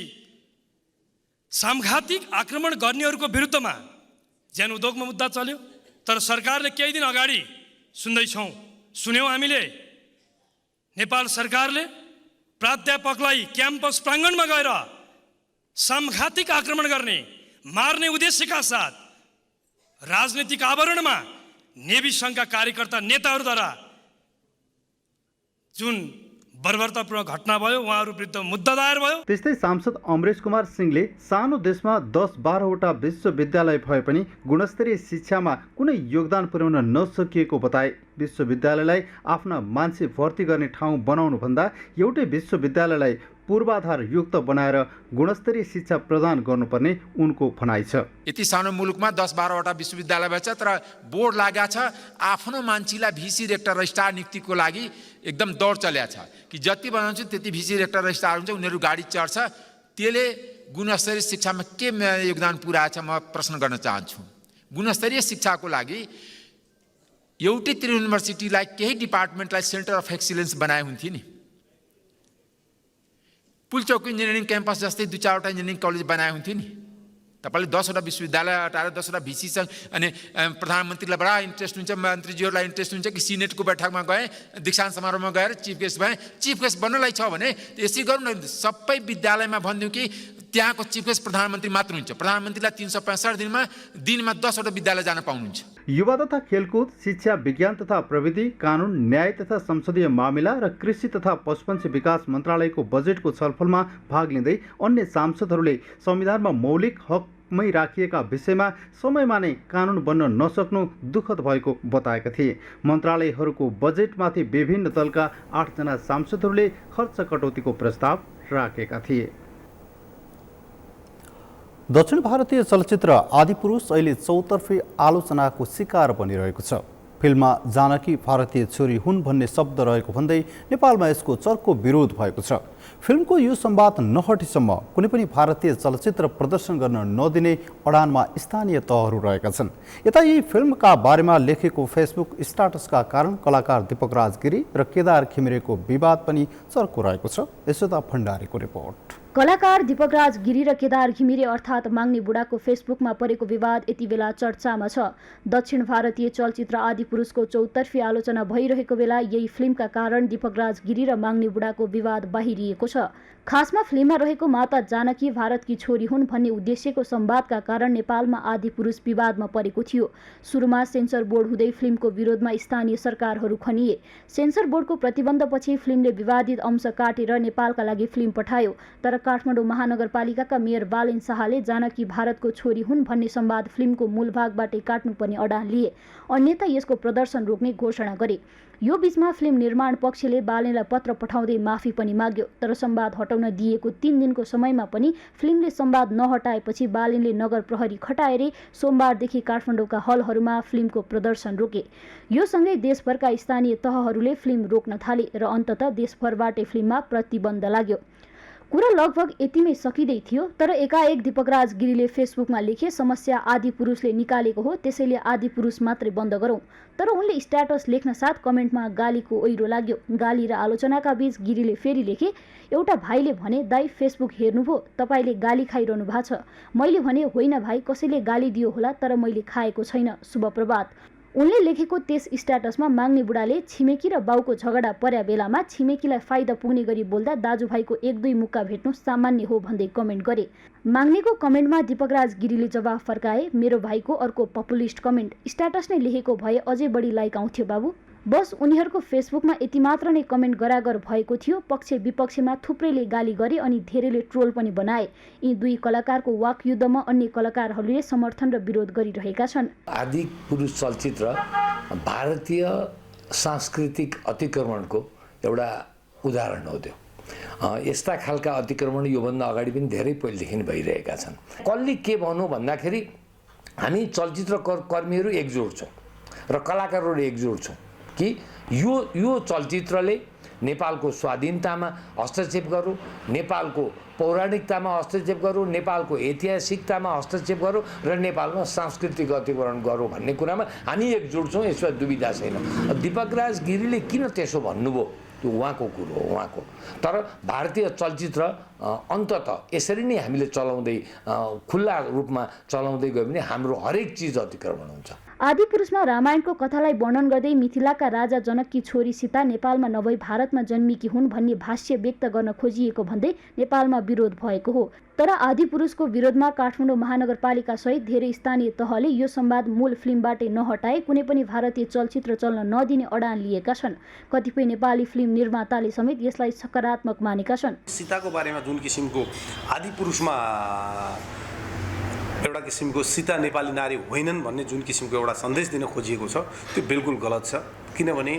सामघातिक आक्रमण गर्नेहरूको विरुद्धमा ज्यान उद्योगमा मुद्दा चल्यो। तर सरकारले केही दिन अगाडि सुन्यौँ हामीले, नेपाल सरकारले प्राध्यापकलाई क्याम्पस प्राङ्गणमा गएर सामघातिक आक्रमण गर्ने, मार्ने उद्देश्यका साथ राजनीतिक आवरणमा नेभी सङ्घका कार्यकर्ता नेताहरूद्वारा जुन बर्बरतापूर्ण घटना भयो, उहाँहरू विरुद्ध मुद्दा दायर भयो। त्यस्तै सांसद अमरेश कुमार सिंहले सानो देशमा 10-12 वटा विश्वविद्यालय भए पनि गुणस्तरीय शिक्षामा कुनै योगदान पुर्याउन नसकिएको बताए। विश्वविद्यालयलाई आफ्ना मान्छे भर्ती गर्ने ठाउँ बनाउनु भन्दा एउटै विश्वविद्यालयलाई पूर्वाधार युक्त बनाएर गुणस्तरीय शिक्षा प्रदान गर्नुपर्ने उनको भनाइ छ। यति सानो मुलुकमा 10-12 वटा विश्वविद्यालय भएछ, तर बोर्ड लागेको छ आफ्नो मान्छेलाई भिसी रेक्टर रजिस्ट्रार नियुक्तिको लागि एकदम दौड चलेको छ कि जति बनाउँछ त्यति भिसी रेक्टर रजिस्ट्रार हुन्छ, उनीहरू गाडी चढ्छ। त्यसले गुणस्तरीय शिक्षामा के योगदान पुर्याएछ म प्रश्न गर्न चाहन्छु। गुणस्तरीय शिक्षाको लागि एउटै त्रिभुवन युनिभर्सिटीलाई केही डिपार्टमेन्टलाई सेन्टर अफ एक्सिलेन्स बनाए हुन्थ्यो नि। पुलचौकी इन्जिनियरिङ क्याम्पस जस्तै 2-4 वटा इन्जिनियरिङ कलेज बनाए हुन्थ्यो नि। तपाईँले 10 वटा विश्वविद्यालय हटाएर 10 वटा भिसी सङ्घ, अनि प्रधानमन्त्रीलाई बडा इन्ट्रेस्ट हुन्छ, मन्त्रीज्यूहरूलाई इन्ट्रेस्ट हुन्छ कि सिनेटको बैठकमा गएँ, दीक्षान्त समारोहमा गएर चिफ गेस्ट भएँ। चिफ गेस्ट बन्नलाई छ भने यसै गरौँ न, सबै विद्यालयमा भनिदिउँ कि त्यहाँको चिफ गेस्ट प्रधानमन्त्री मात्र हुन्छ। प्रधानमन्त्रीलाई 365 दिनमा 10 वटा विद्यालय जान पाउनुहुन्छ। युवा तथा खेलकुद, शिक्षा, विज्ञान तथा प्रविधि, कानुन, न्याय तथा संसदीय मामिला र कृषि तथा पशुपन्छी विकास मन्त्रालयको बजेटको छलफलमा भाग लिँदै अन्य सांसदहरूले संविधानमा मौलिक हकमै राखिएका विषयमा समयमा नै कानुन बन्न नसक्नु दुःखद भएको बताएका थिए। मन्त्रालयहरूको बजेटमाथि विभिन्न दलका 8 जना सांसदहरूले खर्च कटौतीको प्रस्ताव राखेका थिए। दक्षिण भारतीय चलचित्र आदिपुरुष अहिले चौतर्फी आलोचनाको शिकार बनिरहेको छ। फिल्ममा जानकी भारतीय छोरी हुन् भन्ने शब्द रहेको भन्दै नेपालमा यसको चर्को विरोध भएको छ। फिल्मको यो संवाद नहटेसम्म कुनै पनि भारतीय चलचित्र प्रदर्शन गर्न नदिने अडानमा स्थानीय तहहरू रहेका छन्। यता यही फिल्मका बारेमा लेखेको फेसबुक स्ट्याटसका कारण कलाकार दीपक राज गिरी र केदार खिमिरेको विवाद पनि चर्को रहेको छ। यशोदा भण्डारीको रिपोर्ट। कलाकार दीपकराज गिरी र केदार घिमिरे अर्थात् माग्ने बुढाको फेसबुकमा परेको विवाद यति बेला चर्चामा छ। दक्षिण भारतीय चलचित्र आदिपुरुषको चौतर्फी आलोचना भइरहेको बेला यही फिल्मका कारण दीपकराज गिरी र माग्ने बुढाको विवाद बाहिरिएको छ। खासमा फिल्ममा रहेको माता जानकी भारतकी छोरी हुन् भन्ने उद्देश्यको संवादका कारण नेपालमा आदिपुरुष विवादमा परेको थियो। सुरुमा सेन्सर बोर्ड हुँदै फिल्मको विरोधमा स्थानीय सरकारहरू खनिए। सेन्सर बोर्डको प्रतिबन्धपछि फिल्मले विवादित अंश काटेर नेपालका लागि फिल्म पठायो। तर काठमाडौँ महानगरपालिकाका मेयर बालेन शाहले जानकी भारतको छोरी हुन् भन्ने संवाद फिल्मको मूल भागबाटै काट्नुपर्ने अडान लिए। अन्यथा यसको प्रदर्शन रोक्ने घोषणा गरे। यो बीचमा फिल्म निर्माण पक्षले बालेनलाई पत्र पठाउँदै माफी पनि माग्यो। तर संवाद हटाउन दिएको 3 दिनको समयमा पनि फिल्मले संवाद नहटाएपछि बालेनले नगर प्रहरी खटाएरै सोमबारदेखि काठमाडौँका हलहरूमा फिल्मको प्रदर्शन रोके। यो सँगै देशभरका स्थानीय तहहरूले फिल्म रोक्न थाले र अन्ततः देशभरबाटै फिल्ममा प्रतिबन्ध लाग्यो। कुरा लगभग यतिमै सकिँदै थियो। तर एकाएक दीपकराज गिरीले फेसबुकमा लेखे, समस्या आदिपुरुषले निकालेको हो, त्यसैले आदिपुरुष मात्रै बन्द गरौँ। तर उनले स्ट्याटस लेख्न साथ कमेन्टमा गालीको ओइरो लाग्यो। गाली र आलोचनाका बीच गिरीले फेरि लेखे, एउटा भाइले भने, दाइ फेसबुक हेर्नुभयो, तपाईँले गाली खाइरहनु भएको छ। मैले भने, होइन भाइ, कसैले गाली दियो होला, तर मैले खाएको छैन, शुभ प्रभात। उनले लेखेको त्यस स्ट्याटसमा माग्ने बुढाले छिमेकी र बाउको झगडा पर्या बेलामा छिमेकीलाई फाइदा पुग्ने गरी बोल्दा दाजुभाइको 1-2 मुक्का भेट्नु सामान्य हो भन्दै कमेन्ट गरे। माग्नेको कमेन्टमा दीपकराज गिरीले जवाफ फर्काए, मेरो भाइको अर्को पपुलिस्ट कमेन्ट, स्ट्याटस नै लेखेको भए अझै बढी लाइक आउँथ्यो बाबु। बस उनीहरूको फेसबुकमा यति मात्र नै कमेन्ट गरागर भएको थियो। पक्ष विपक्षमा थुप्रैले गाली गरे अनि धेरैले ट्रोल पनि बनाए। यी दुई कलाकारको वाक युद्धमा अन्य कलाकारहरूले समर्थन र विरोध गरिरहेका छन्। आदिपुरुष चलचित्र भारतीय सांस्कृतिक अतिक्रमणको एउटा उदाहरण हो। त्यो यस्ता खालका अतिक्रमण योभन्दा अगाडि पनि धेरै पहिलेदेखि भइरहेका छन्। कसले के भन्नु भन्दाखेरि हामी चलचित्र कर्मीहरू एकजुट छौँ र कलाकारहरू एकजुट छौँ कि यो चलचित्रले नेपालको स्वाधीनतामा हस्तक्षेप गरौँ, नेपालको पौराणिकतामा हस्तक्षेप गरौँ, नेपालको ऐतिहासिकतामा हस्तक्षेप गरौँ र नेपालमा सांस्कृतिक अतिक्रमण गरौँ भन्ने कुरामा हामी एकजुट छौँ। यसमा दुविधा छैन। दीपकराज गिरीले किन त्यसो भन्नुभयो त्यो उहाँको कुरो हो, उहाँको। तर भारतीय चलचित्र अन्ततः यसरी नै हामीले चलाउँदै खुल्ला रूपमा चलाउँदै गयो भने हाम्रो हरेक चिज अतिक्रमण हुन्छ। आदिपुरुषमा रामायणको कथालाई वर्णन गर्दै मिथिलाका राजा जनककी छोरी सीता नेपालमा नभई भारतमा जन्मिएकी हुन् भन्ने भाष्य व्यक्त गर्न खोजिएको भन्दै नेपालमा विरोध भएको हो। तर आदिपुरुषको विरोधमा काठमाडौँ महानगरपालिका सहित धेरै स्थानीय तहले यो संवाद मूल फिल्मबाटै नहटाए कुनै पनि भारतीय चलचित्र चल्न नदिने अडान लिएका छन्। कतिपय नेपाली फिल्म निर्माताले समेत यसलाई सकारात्मक मानेका छन्। सीताको बारेमा जुन किसिमको आदिपुरुषमा एउटा किसिमको सीता नेपाली नारी होइनन् भन्ने जुन किसिमको एउटा सन्देश दिन खोजिएको छ त्यो बिल्कुल गलत छ। किनभने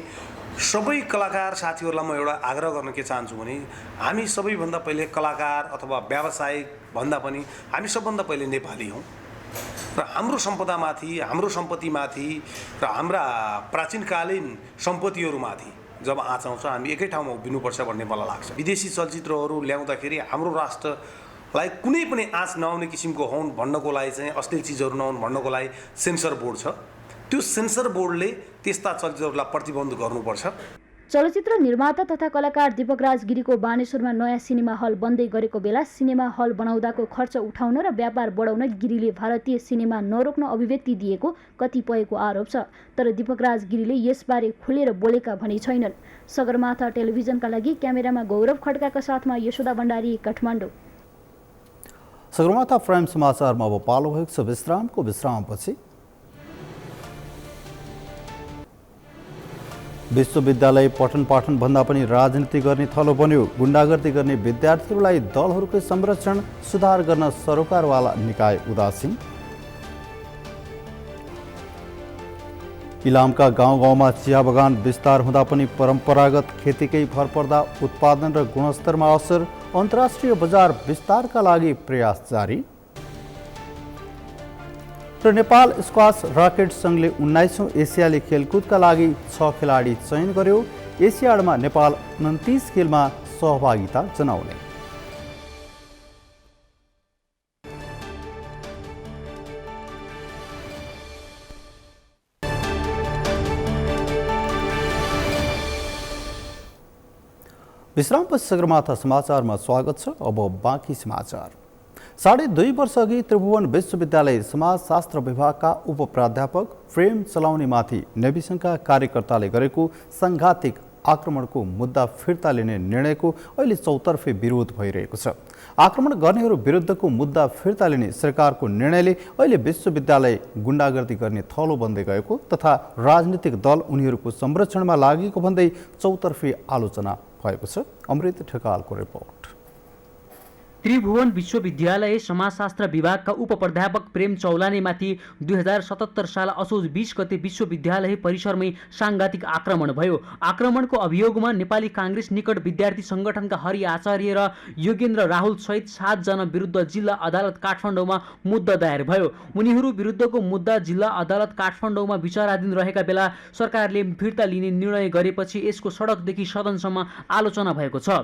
सबै कलाकार साथीहरूलाई म एउटा आग्रह गर्न के चाहन्छु भने हामी सबैभन्दा पहिले कलाकार अथवा व्यावसायिक भन्दा पनि हामी सबभन्दा पहिले नेपाली हौँ र हाम्रो सम्पदामाथि, हाम्रो सम्पत्तिमाथि र हाम्रा प्राचीनकालीन सम्पत्तिहरूमाथि जब आँच आउँछ हामी एकै ठाउँमा उभिनुपर्छ भन्ने मलाई लाग्छ। विदेशी चलचित्रहरू ल्याउँदाखेरि हाम्रो राष्ट्रलाई कुनै पनि आँच नआउने किसिमको हुन् भन्नको लागि चाहिँ अश्लील चिजहरू नहुन् भन्नको लागि सेन्सर बोर्ड छ। त्यो सेन्सर बोर्डले त्यस्ता चलचित्रहरूलाई प्रतिबन्ध गर्नुपर्छ। चलचित्र निर्माता तथा कलाकार दीपकराज गिरीको बानेश्वरमा नयाँ सिनेमा हल बन्दै गरेको बेला सिनेमा हल बनाउँदाको खर्च उठाउन र व्यापार बढाउन गिरीले भारतीय सिनेमा नरोक्न अभिव्यक्ति दिएको कतिपयको आरोप छ। तर दीपकराज गिरीले यसबारे खुलेर बोलेका भने छैनन्। सगरमाथा टेलिभिजनका लागि क्यामेरामा गौरव खड्काका साथमा यशोदा भण्डारी, काठमाडौँ। सगरमाथा प्राइम समाचारमा अब पालो भएको छ विश्रामको। विश्रामपछि विश्वविद्यालय पठन पाठन भन्दा पनि राजनीति गर्ने थलो बन्यो। गुण्डागर्दी गर्ने विद्यार्थीहरूलाई दलहरूकै संरक्षण सुधार गर्न सरोकारवाला निकाय उदासीन। इलामका गाउँ गाउँमा चिया बगान विस्तार हुँदा पनि परम्परागत खेतीकै भर पर्दा उत्पादन र गुणस्तरमा असर। अन्तर्राष्ट्रिय बजार विस्तारका लागि प्रयास जारी। र नेपाल स्क्वास राकेट सङ्घले 19औं एसियाली खेलकुदका लागि 6 खेलाडी चयन गर्यो। एसियाडमा नेपाल 29 खेलमा सहभागिता जनाउने। विश्रामपछि सगरमाथा समाचारमा स्वागत छ। अब बाँकी समाचार। 2.5 वर्ष अघि त्रिभुवन विश्वविद्यालय समाजशास्त्र विभागका उपप्राध्यापक फ्रेम चलाउनेमाथि नेभी सङ्घका कार्यकर्ताले गरेको सङ्घातिक आक्रमणको मुद्दा फिर्ता लिने निर्णयको अहिले चौतर्फे विरोध भइरहेको छ। आक्रमण गर्नेहरू विरुद्धको मुद्दा फिर्ता लिने सरकारको निर्णयले अहिले विश्वविद्यालय गुण्डागर्दी गर्ने थलो बन्दै गएको तथा राजनीतिक दल उनीहरूको संरक्षणमा लागेको भन्दै चौतर्फे आलोचना भएको छ। अमृत ठेकालको रिपोर्ट। त्रिभुवन विश्वविद्यालय समाजशास्त्र विभागका उपप्राध्यापक प्रेम चौलानेमाथि 2077 साल असोज 20 गते विश्वविद्यालय परिसरमै साङ्घातिक आक्रमण भयो। आक्रमणको अभियोगमा नेपाली काङ्ग्रेस निकट विद्यार्थी सङ्गठनका हरि आचार्य र योगेन्द्र राहुल सहित 7 जना विरुद्ध जिल्ला अदालत काठमाडौँमा मुद्दा दायर भयो। उनीहरू विरुद्धको मुद्दा जिल्ला अदालत काठमाडौँमा विचाराधीन रहेका बेला सरकारले फिर्ता लिने निर्णय गरेपछि यसको सडकदेखि सदनसम्म आलोचना भएको छ।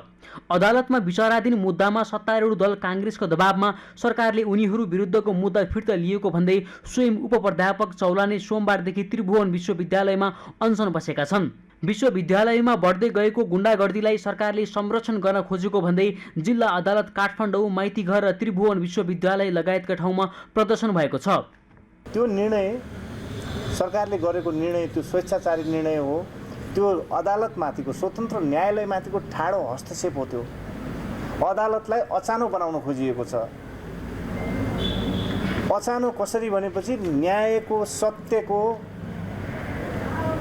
अदालतमा विचाराधीन मुद्दामा सत्तारूढ दल काङ्ग्रेसको दबावमा सरकारले उनीहरू विरुद्धको मुद्दा फिर्ता लिएको भन्दै स्वयं उपप्राध्यापक चौलाने सोमबारदेखि त्रिभुवन विश्वविद्यालयमा अनसन बसेका छन्। विश्वविद्यालयमा बढ्दै गएको गुण्डागर्दीलाई सरकारले संरक्षण गर्न खोजेको भन्दै जिल्ला अदालत काठमाडौँ, माइतीघर र त्रिभुवन विश्वविद्यालय लगायतका ठाउँमा प्रदर्शन भएको छ। त्यो निर्णय सरकारले गरेको निर्णय त्यो स्वेच्छाचारी निर्णय हो। त्यो अदालतमाथिको स्वतन्त्र न्यायालयमाथिको ठाडो हस्तक्षेप हो। त्यो अदालतलाई अचानो बनाउन खोजिएको छ। अचानो कसरी भनेपछि न्यायको, सत्यको,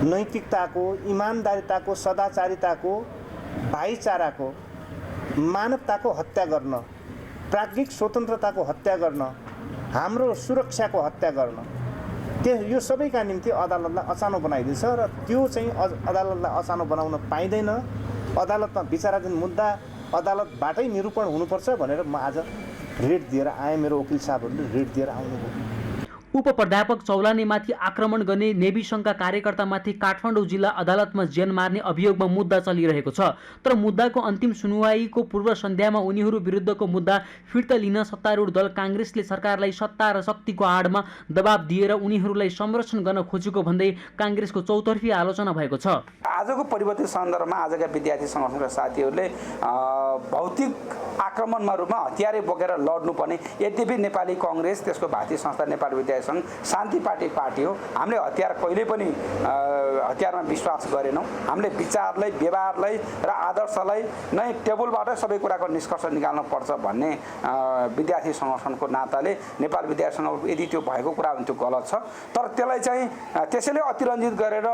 नैतिकताको, इमानदारिताको, सदाचारिताको, भाइचाराको, मानवताको हत्या गर्न, प्राज्ञिक स्वतन्त्रताको हत्या गर्न, हाम्रो सुरक्षाको हत्या गर्न, यो सबैका निम्ति अदालतलाई अचानो बनाइदिन्छ र त्यो चाहिँ अदालतलाई अचानो बनाउन पाइँदैन। अदालतमा विचाराधीन मुद्दा अदालतबाटै निरूपण हुनुपर्छ भनेर म आज रेट दिएर आएँ। मेरो वकिल साहबहरूले रेट दिएर आउनुभयो। उपप्राध्यापक चौलानेमाथि आक्रमण गर्ने नेभी सङ्घका कार्यकर्तामाथि काठमाडौँ जिल्ला अदालतमा ज्यान मार्ने अभियोगमा मुद्दा चलिरहेको छ। तर मुद्दाको अन्तिम सुनवाईको पूर्व सन्ध्यामा उनीहरू विरुद्धको मुद्दा फिर्ता लिन सत्तारूढ दल काङ्ग्रेसले सरकारलाई सत्ता र शक्तिको आडमा दबाब दिएर उनीहरूलाई संरक्षण गर्न खोजेको भन्दै काङ्ग्रेसको चौतर्फी आलोचना भएको छ। आजको परिवर्तित सन्दर्भमा आजका विद्यार्थी सङ्गठनका साथीहरूले भौतिक आक्रमणमा रूपमा हतियारै बोकेर लड्नुपर्ने, यद्यपि नेपाली काङ्ग्रेस, त्यसको भातृ संस्था नेपाली विद्यार्थी सङ्घ शान्ति पार्टी हो। हामीले हतियार कहिले पनि हतियारमा विश्वास गरेनौँ। हामीले विचारलाई, व्यवहारलाई र आदर्शलाई नै टेबलबाट सबै कुराको निष्कर्ष निकाल्नु पर्छ भन्ने विद्यार्थी सङ्गठनको नाताले नेपाल विद्यार्थी सङ्घ यदि त्यो भएको कुरा भने त्यो गलत छ। तर त्यसलाई चाहिँ त्यसैले अतिरञ्जित गरेर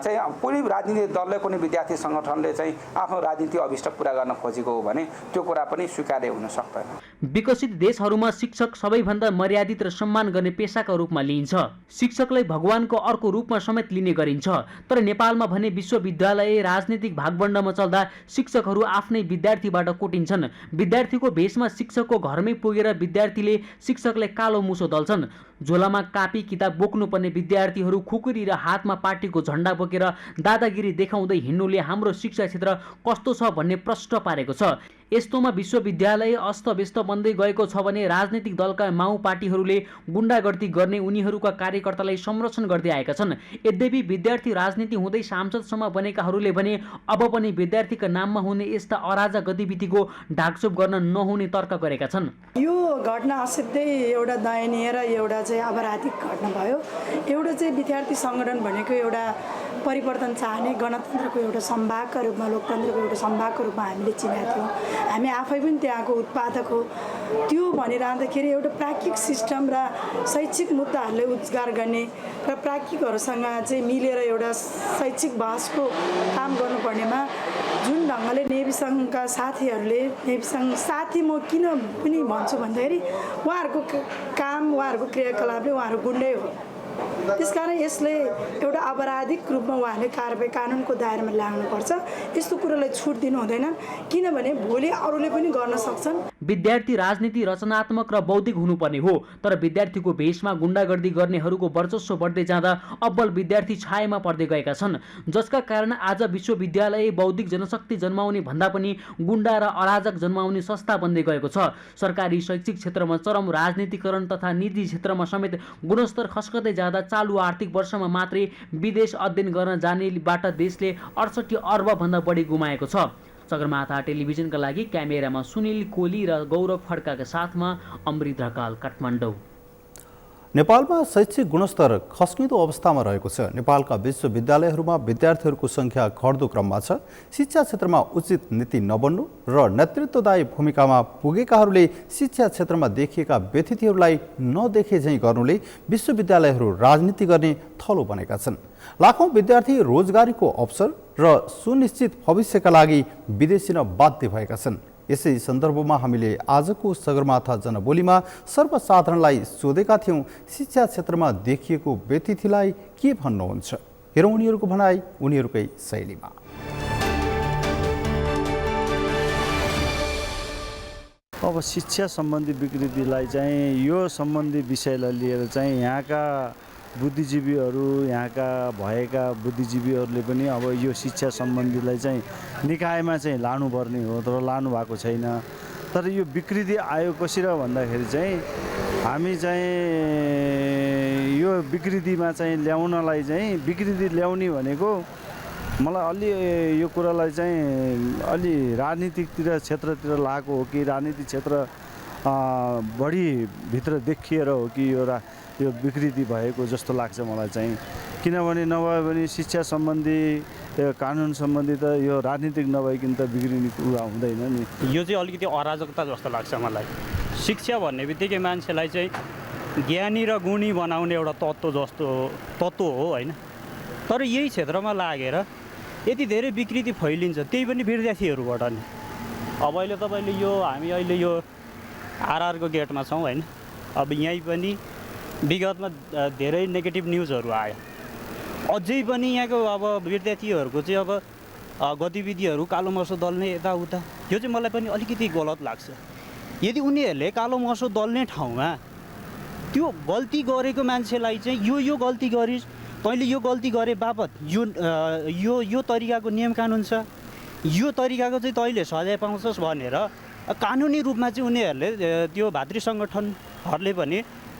चाहिँ कुनै राजनीतिक दलले, कुनै विद्यार्थी सङ्गठनले चाहिँ आफ्नो राजनीतिक अभिष्ट पुरा गर्न खोजेको हो भने त्यो कुरा पनि स्वीकार्य हुन सक्दैन। विकसित देशहरूमा शिक्षक सबैभन्दा मर्यादित र सम्मान गर्ने पेसाका रूपमा लिइन्छ। शिक्षकलाई भगवानको अर्को रूपमा समेत लिने गरिन्छ। तर नेपालमा भने विश्वविद्यालय राजनीतिक भागबण्डमा चल्दा शिक्षकहरू आफ्नै विद्यार्थीबाट कोटिन्छन्। विद्यार्थीको भेषमा शिक्षकको घरमै पुगेर विद्यार्थीले शिक्षकलाई कालो मुसो दल्छन्। झोलामा कापी किताब बोक्नुपर्ने विद्यार्थीहरू खुकुरी र हातमा पार्टीको झण्डा बोकेर दादागिरी देखाउँदै हिँड्नुले हाम्रो शिक्षा क्षेत्र कस्तो छ भन्ने प्रश्न पारेको छ। यस्तोमा विश्वविद्यालय अस्तव्यस्त बन्दै गएको छ भने राजनीतिक दलका माउ पार्टीहरूले गुण्डागर्दी गर्ने उनीहरूका कार्यकर्तालाई संरक्षण गर्दै आएका छन्। यद्यपि विद्यार्थी राजनीति हुँदै सांसदसम्म बनेकाहरूले भने अब पनि विद्यार्थीका नाममा हुने यस्ता अराजक गतिविधिको ढाकछोप गर्न नहुने तर्क गरेका छन्। यो घटना असिधै एउटा दयनीय र एउटा चाहिँ अपराधिक घटना भयो। एउटा चाहिँ विद्यार्थी सङ्गठन भनेको एउटा परिवर्तन चाहने गणतन्त्रको एउटा सम्भागका रूपमा, लोकतन्त्रको एउटा सम्भागको रूपमा हामीले चिनेका थियौँ। हामी आफै पनि त्यहाँको उत्पादक हो। त्यो भनिरहँदाखेरि एउटा प्राज्ञिक सिस्टम र शैक्षिक मुद्दाहरूलाई उजागर गर्ने र प्राज्ञिकहरूसँग चाहिँ मिलेर एउटा शैक्षिक बहसको काम गर्नुपर्नेमा जुन ढङ्गले नेभी सङ्घका साथीहरूले, नेभी सङ्घ साथी म किन पनि भन्छु भन्दाखेरि उहाँहरूको काम, उहाँहरूको क्रियाकलापले उहाँहरू गुन्डै हो। त्यसकारण यसले एउटा अपराधिक रूपमा उहाँले कारबाही कानुनको दायरामा ल्याउनुपर्छ। यस्तो कुरोलाई छुट दिनु हुँदैन, किनभने भोलि अरूले पनि गर्न सक्छन्। विद्यार्थी राजनीति रचनात्मक र बौद्धिक हुनुपर्ने हो। तर विद्यार्थीको भेषमा गुण्डागर्दी गर्नेहरूको वर्चस्व बढ्दै जाँदा अब्बल विद्यार्थी छायामा पर्दै गएका छन्, जसका कारण आज विश्वविद्यालय बौद्धिक जनशक्ति जन्माउने भन्दा पनि गुण्डा र अराजक जन्माउने संस्था बन्दै गएको छ। सरकारी शैक्षिक क्षेत्रमा चरम राजनीतिकरण तथा निजी क्षेत्रमा समेत गुणस्तर खस्कदै जाँदा चालु आर्थिक वर्षमा मात्रै विदेश अध्ययन गर्न जानेबाट देशले 68 अर्ब भन्दा बढी गुमाएको छ। सगरमाथा टेलिभिजनका लागि क्यामेरामा सुनिल कोली र गौरव खड्काका साथमा अमृत ढकाल, काठमाडौँ। नेपालमा शैक्षिक गुणस्तर खस्किँदो अवस्थामा रहेको छ। नेपालका विश्वविद्यालयहरूमा विद्यार्थीहरूको संख्या घट्दो क्रममा छ। शिक्षा क्षेत्रमा उचित नीति नबन्नु र नेतृत्वदायी भूमिकामा पुगेकाहरूले शिक्षा क्षेत्रमा देखिएका व्यतिथिहरूलाई नदेखे झैँ गर्नुले विश्वविद्यालयहरू राजनीति गर्ने थलो बनेका छन्। लाखौं विद्यार्थी रोजगारीको अवसर र सुनिश्चित भविष्यका लागि विदेशिन बाध्य भएका छन्। यसै सन्दर्भमा हामीले आजको सगरमाथा जनबोलीमा सर्वसाधारणलाई सोधेका थियौं, शिक्षा क्षेत्रमा देखिएको व्यतिथिलाई के भन्नुहुन्छ? हेरौँ उनीहरूको भनाइ उनीहरूकै शैलीमा। अब शिक्षा सम्बन्धी विकृतिलाई चाहिँ यो सम्बन्धी विषयलाई लिएर चाहिँ यहाँका बुद्धिजीवीहरू, यहाँका भएका बुद्धिजीवीहरूले पनि अब यो शिक्षा सम्बन्धीलाई चाहिँ निकायमा चाहिँ लानुपर्ने हो, तर लानु भएको छैन। तर यो विकृति आयो कसरी भन्दाखेरि चाहिँ हामी चाहिँ यो विकृतिमा चाहिँ ल्याउनलाई चाहिँ विकृति ल्याउने भनेको मलाई अलि यो कुरालाई चाहिँ अलि राजनीतिकतिर क्षेत्रतिर लागेको हो कि राजनीतिक क्षेत्र बढी भित्र देखिएर हो कि यो विकृति भएको जस्तो लाग्छ मलाई चाहिँ। किनभने नभए पनि शिक्षा सम्बन्धी कानुन सम्बन्धी त यो राजनीतिक नभइकन त बिग्रिने कुरा हुँदैन नि। यो चाहिँ अलिकति अराजकता जस्तो लाग्छ मलाई। शिक्षा भन्ने बित्तिकै मान्छेलाई चाहिँ ज्ञानी र गुणी बनाउने एउटा तत्त्व हो होइन। तर यही क्षेत्रमा लागेर यति धेरै विकृति फैलिन्छ, त्यही पनि विद्यार्थीहरूबाट नि। अब अहिले तपाईँले यो हामी अहिले यो आरआरको गेटमा छौँ होइन। अब यहीँ पनि विगतमा धेरै नेगेटिभ न्युजहरू आयो। अझै पनि यहाँको अब विद्यार्थीहरूको चाहिँ अब गतिविधिहरू कालो मसो दल्ने यताउता, यो चाहिँ मलाई पनि अलिकति गलत लाग्छ। यदि उनीहरूले कालो मसो दल्ने ठाउँमा त्यो गल्ती गरेको मान्छेलाई चाहिँ यो गल्ती गरिस्, तैँले यो गल्ती गरे बापत यो तरिकाको नियम कानुन छ, यो तरिकाको चाहिँ तैँले सजाय पाउँछस् भनेर कानुनी रूपमा चाहिँ उनीहरूले त्यो भातृ सङ्गठनहरूले पनि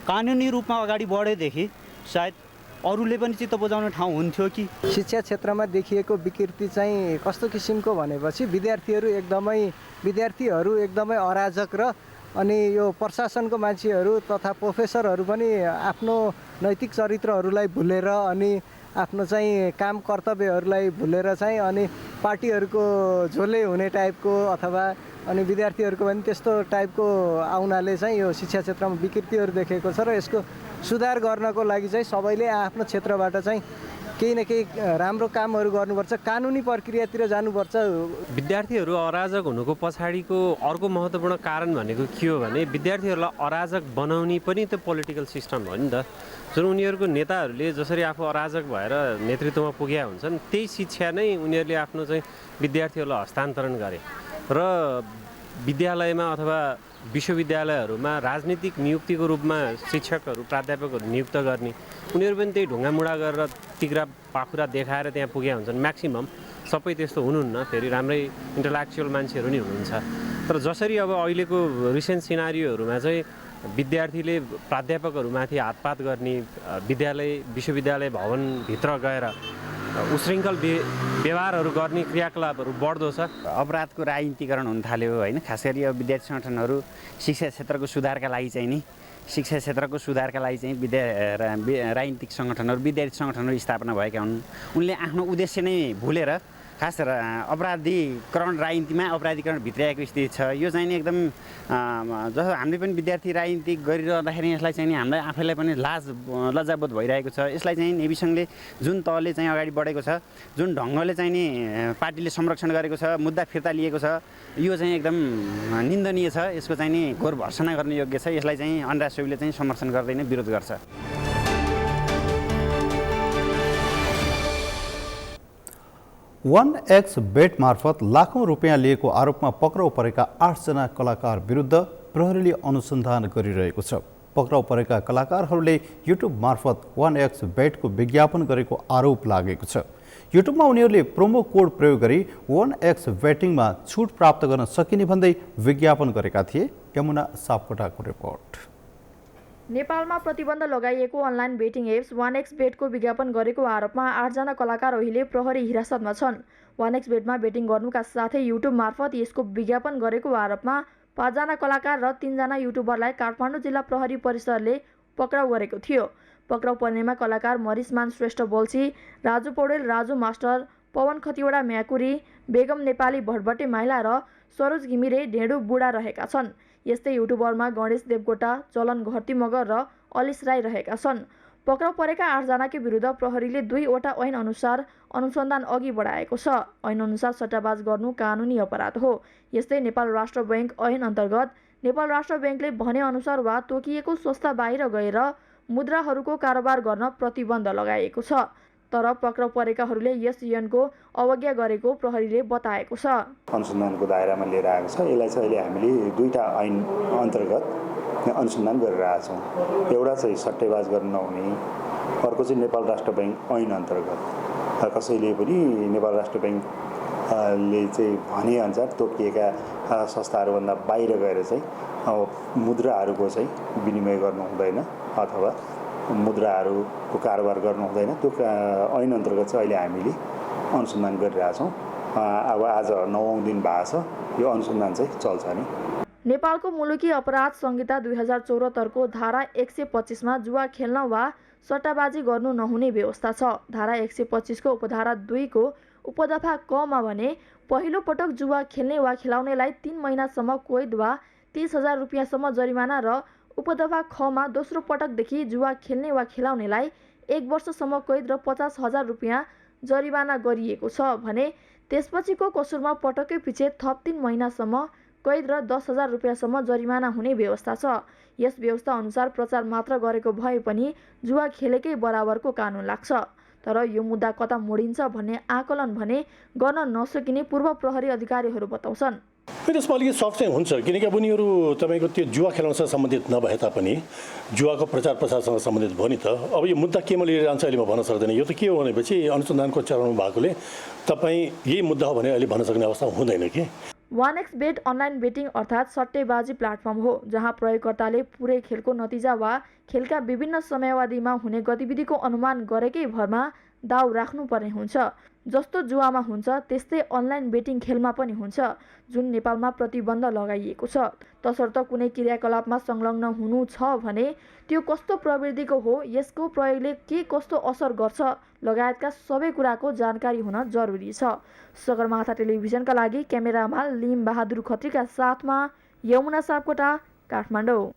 कानुनी रूपमा अगाडि बढेदेखि सायद अरूले पनि चित्त बुझाउने ठाउँ हुन्थ्यो कि। शिक्षा क्षेत्रमा देखिएको विकृति चाहिँ कस्तो किसिमको भनेपछि विद्यार्थीहरू एकदमै अराजक र अनि यो प्रशासनको मान्छेहरू तथा प्रोफेसरहरू पनि आफ्नो नैतिक चरित्रहरूलाई भुलेर अनि आफ्नो चाहिँ काम कर्तव्यहरूलाई भुलेर चाहिँ अनि पार्टीहरूको झोले हुने टाइपको अथवा अनि विद्यार्थीहरूको पनि त्यस्तो टाइपको आउनाले चाहिँ यो शिक्षा क्षेत्रमा विकृतिहरू देखेको छ र यसको सुधार गर्नको लागि चाहिँ सबैले आफ्नो क्षेत्रबाट चाहिँ केही न केही राम्रो कामहरू गर्नुपर्छ, कानुनी प्रक्रियातिर जानुपर्छ। विद्यार्थीहरू अराजक हुनुको पछाडिको अर्को महत्त्वपूर्ण कारण भनेको के हो भने विद्यार्थीहरूलाई अराजक बनाउने पनि त्यो पोलिटिकल सिस्टम हो नि त। जुन उनीहरूको नेताहरूले जसरी आफू अराजक भएर नेतृत्वमा पुगेका हुन्छन् त्यही शिक्षा नै उनीहरूले आफ्नो चाहिँ विद्यार्थीहरूलाई हस्तान्तरण गरे र विद्यालयमा अथवा विश्वविद्यालयहरूमा राजनीतिक नियुक्तिको रूपमा शिक्षकहरू प्राध्यापकहरू नियुक्त गर्ने उनीहरू पनि त्यही ढुङ्गामुढा गरेर तिग्रा पाखुरा देखाएर त्यहाँ पुगेका हुन्छन्। म्याक्सिमम सबै त्यस्तो हुनुहुन्न, फेरि राम्रै इन्टलेक्चुअल मान्छेहरू नै हुनुहुन्छ। तर जसरी अब अहिलेको रिसेन्ट सिनारियोहरूमा चाहिँ विद्यार्थीले प्राध्यापकहरूमाथि हातपात गर्ने, विश्वविद्यालय भवनभित्र गएर उशृङ्खल व्यवहारहरू गर्ने क्रियाकलापहरू बढ्दो छ। अपराधको राजनीतिकरण हुन थाल्यो होइन। खास गरी अब विद्यार्थी सङ्गठनहरू शिक्षा क्षेत्रको सुधारका लागि चाहिँ राजनीतिक सङ्गठनहरू विद्यार्थी सङ्गठनहरू स्थापना भएका हुन्। उनले आफ्नो उद्देश्य नै भुलेर खास अपराधीकरण राजनीतिमा अपराधीकरण भित्राएको स्थिति छ। यो चाहिँ नि एकदम जस्तो हामीले पनि विद्यार्थी राजनीति गरिरहँदाखेरि यसलाई चाहिँ नि हामीलाई आफैलाई पनि लज्जाबोध भइरहेको छ। यसलाई चाहिँ नेभी सङ्घले जुन तहले चाहिँ अगाडि बढेको छ, जुन ढङ्गले चाहिँ नि पार्टीले संरक्षण गरेको छ, मुद्दा फिर्ता लिएको छ, यो चाहिँ एकदम निन्दनीय छ। यसको चाहिँ नि घोर भर्सना गर्ने योग्य छ। यसलाई चाहिँ अनुराग सुवेदीले चाहिँ समर्थन गर्दैन, विरोध गर्छ। 1xBet मार्फत लाखौं रुपियाँ लिएको आरोपमा पक्राउ परेका 8 जना कलाकार विरुद्ध प्रहरीले अनुसन्धान गरिरहेको छ। पक्राउ परेका कलाकारहरूले युट्युब मार्फत 1xBet को विज्ञापन गरेको आरोप लागेको छ। युट्युबमा उनीहरूले प्रोमो कोड प्रयोग गरी 1xBettingमा छुट प्राप्त गर्न सकिने भन्दै विज्ञापन गरेका थिए। यमुना सापकोटाको रिपोर्ट। नेपालमा प्रतिबन्ध लगाइएको अनलाइन बेटिङ एप्स 1xbet को विज्ञापन गरेको आरोपमा 8 जना कलाकार अहिले प्रहरी हिरासतमा छन्। 1xbet मा बेटिङ गर्नुका साथै युट्युब मार्फत यसको विज्ञापन गरेको आरोपमा 5 जना कलाकार र 3 जना युट्युबरलाई काठमाडौँ जिल्ला प्रहरी परिसरले पक्राउ गरेको थियो। पक्राउ पर्नेमा कलाकार मरिसमान श्रेष्ठ बोल्ची, राजु पौडेल, राजु मास्टर, पवन खतिवडा म्याकुरी, बेगम नेपाली भटभटे माइला र सरोज घिमिरे ढेँडु बुढा रहेका छन्। यस्तै युट्युबरमा गणेश देवकोटा, चलन घरती मगर र अलिस राई रहेका छन्। पक्राउ परेका 8 जनाको विरुद्ध प्रहरीले 2 वटा ऐन अनुसार अनुसन्धान अघि बढाएको छ। ऐन अनुसार सट्टाबाज गर्नु कानुनी अपराध हो। यस्तै नेपाल राष्ट्र बैंक ऐन अन्तर्गत नेपाल राष्ट्र बैंकले भने अनुसार वा तोकिएको संस्था बाहिर गएर मुद्राहरूको कारोबार गर्न प्रतिबन्ध लगाइएको छ। तर पक्राउ परेकाहरूले यस ऐनको अवज्ञा गरेको प्रहरीले बताएको छ। अनुसन्धानको दायरामा लिएर आएको छ। यसलाई चाहिँ अहिले हामीले 2टा ऐन अन्तर्गत अनुसन्धान गरिरहेका छौँ। एउटा चाहिँ सट्टेबाज गर्न नहुने, अर्को चाहिँ नेपाल राष्ट्र बैंक ऐन अन्तर्गत कसैले पनि नेपाल राष्ट्र बैंकले चाहिँ भनेअनुसार तोकिएका संस्थाहरूभन्दा बाहिर गएर चाहिँ मुद्राहरूको चाहिँ विनिमय गर्नु हुँदैन अथवा मुद्राहरूको कारोबार गर्नु हुँदैन। त्यो ऐन अन्तर्गत चाहिँ अहिले हामीले अनुसन्धान गरिरहेछौँ। अब आज 9औं दिन भएको छ। यो अनुसन्धान चाहिँ चल्छ नि। नेपालको मुलुकी अपराध संहिता 2074 को धारा 125 मा जुवा खेल्न वा सट्टाबाजी गर्नु नहुने व्यवस्था छ। धारा 125 को उपधारा 2 को उपदफा क मा भने पहिलो पटक जुवा खेल्ने वा खेलाउनेलाई 3 महिनासम्म कैद वा 30,000 रुपियाँसम्म जरिमाना र उपदफा ख मा दोस्रो पटकदेखि जुवा खेल्ने वा खेलाउनेलाई 1 वर्षसम्म कैद र 50,000 रुपियाँ जरिवाना गरिएको छ भने त्यसपछिको कसुरमा पटकै पछि थप 3 महिनासम्म कैद र 10,000 रुपियाँसम्म जरिमाना हुने व्यवस्था छ। यस व्यवस्था अनुसार प्रचार मात्र गरेको भए पनि जुवा खेलेकै बराबरको कानुन लाग्छ। तर यो मुद्दा कता मोडिन्छ भन्ने आकलन भने गर्न नसकिने पूर्व प्रहरी अधिकारीहरू बताउँछन्। त्यसमा अलिकति सफ्ट चाहिँ हुन्छ, किनकि अब उनीहरू तपाईँको त्यो जुवा खेलाउनसँग सम्बन्धित नभए तापनि जुवाको प्रचार प्रसारसँग सम्बन्धित भयो नि त। अब यो मुद्दा केमा लिएर जान्छ अहिले म भन्न सक्दैन। यो त के हो भनेपछि अनुसन्धानको चरणमा भएकोले तपाईँ यही मुद्दा हो भने अहिले भन्न सक्ने अवस्था हुँदैन कि। 1xbet अनलाइन बेटिङ अर्थात् सट्टेबाजी प्लेटफर्म हो जहाँ प्रयोगकर्ताले पुरै खेलको नतिजा वा खेलका विभिन्न समयावधिमा हुने गतिविधिको अनुमान गरेकै भरमा दाउ राख्नुपर्ने हुन्छ। जस्तो जुवामा हुन्छ त्यस्तै अनलाइन बेटिङ खेलमा पनि हुन्छ, जुन नेपालमा प्रतिबन्ध लगाइएको छ। तसर्थ कुनै क्रियाकलापमा संलग्न हुनु छ भने त्यो कस्तो प्रवृत्तिको हो, यसको प्रयोगले के कस्तो असर गर्छ लगायतका सबै कुराको जानकारी हुन जरुरी छ। सगरमाथा टेलिभिजनका लागि क्यामेरामा लिम बहादुर खत्रीका साथमा यमुना सापकोटा, काठमाडौँ।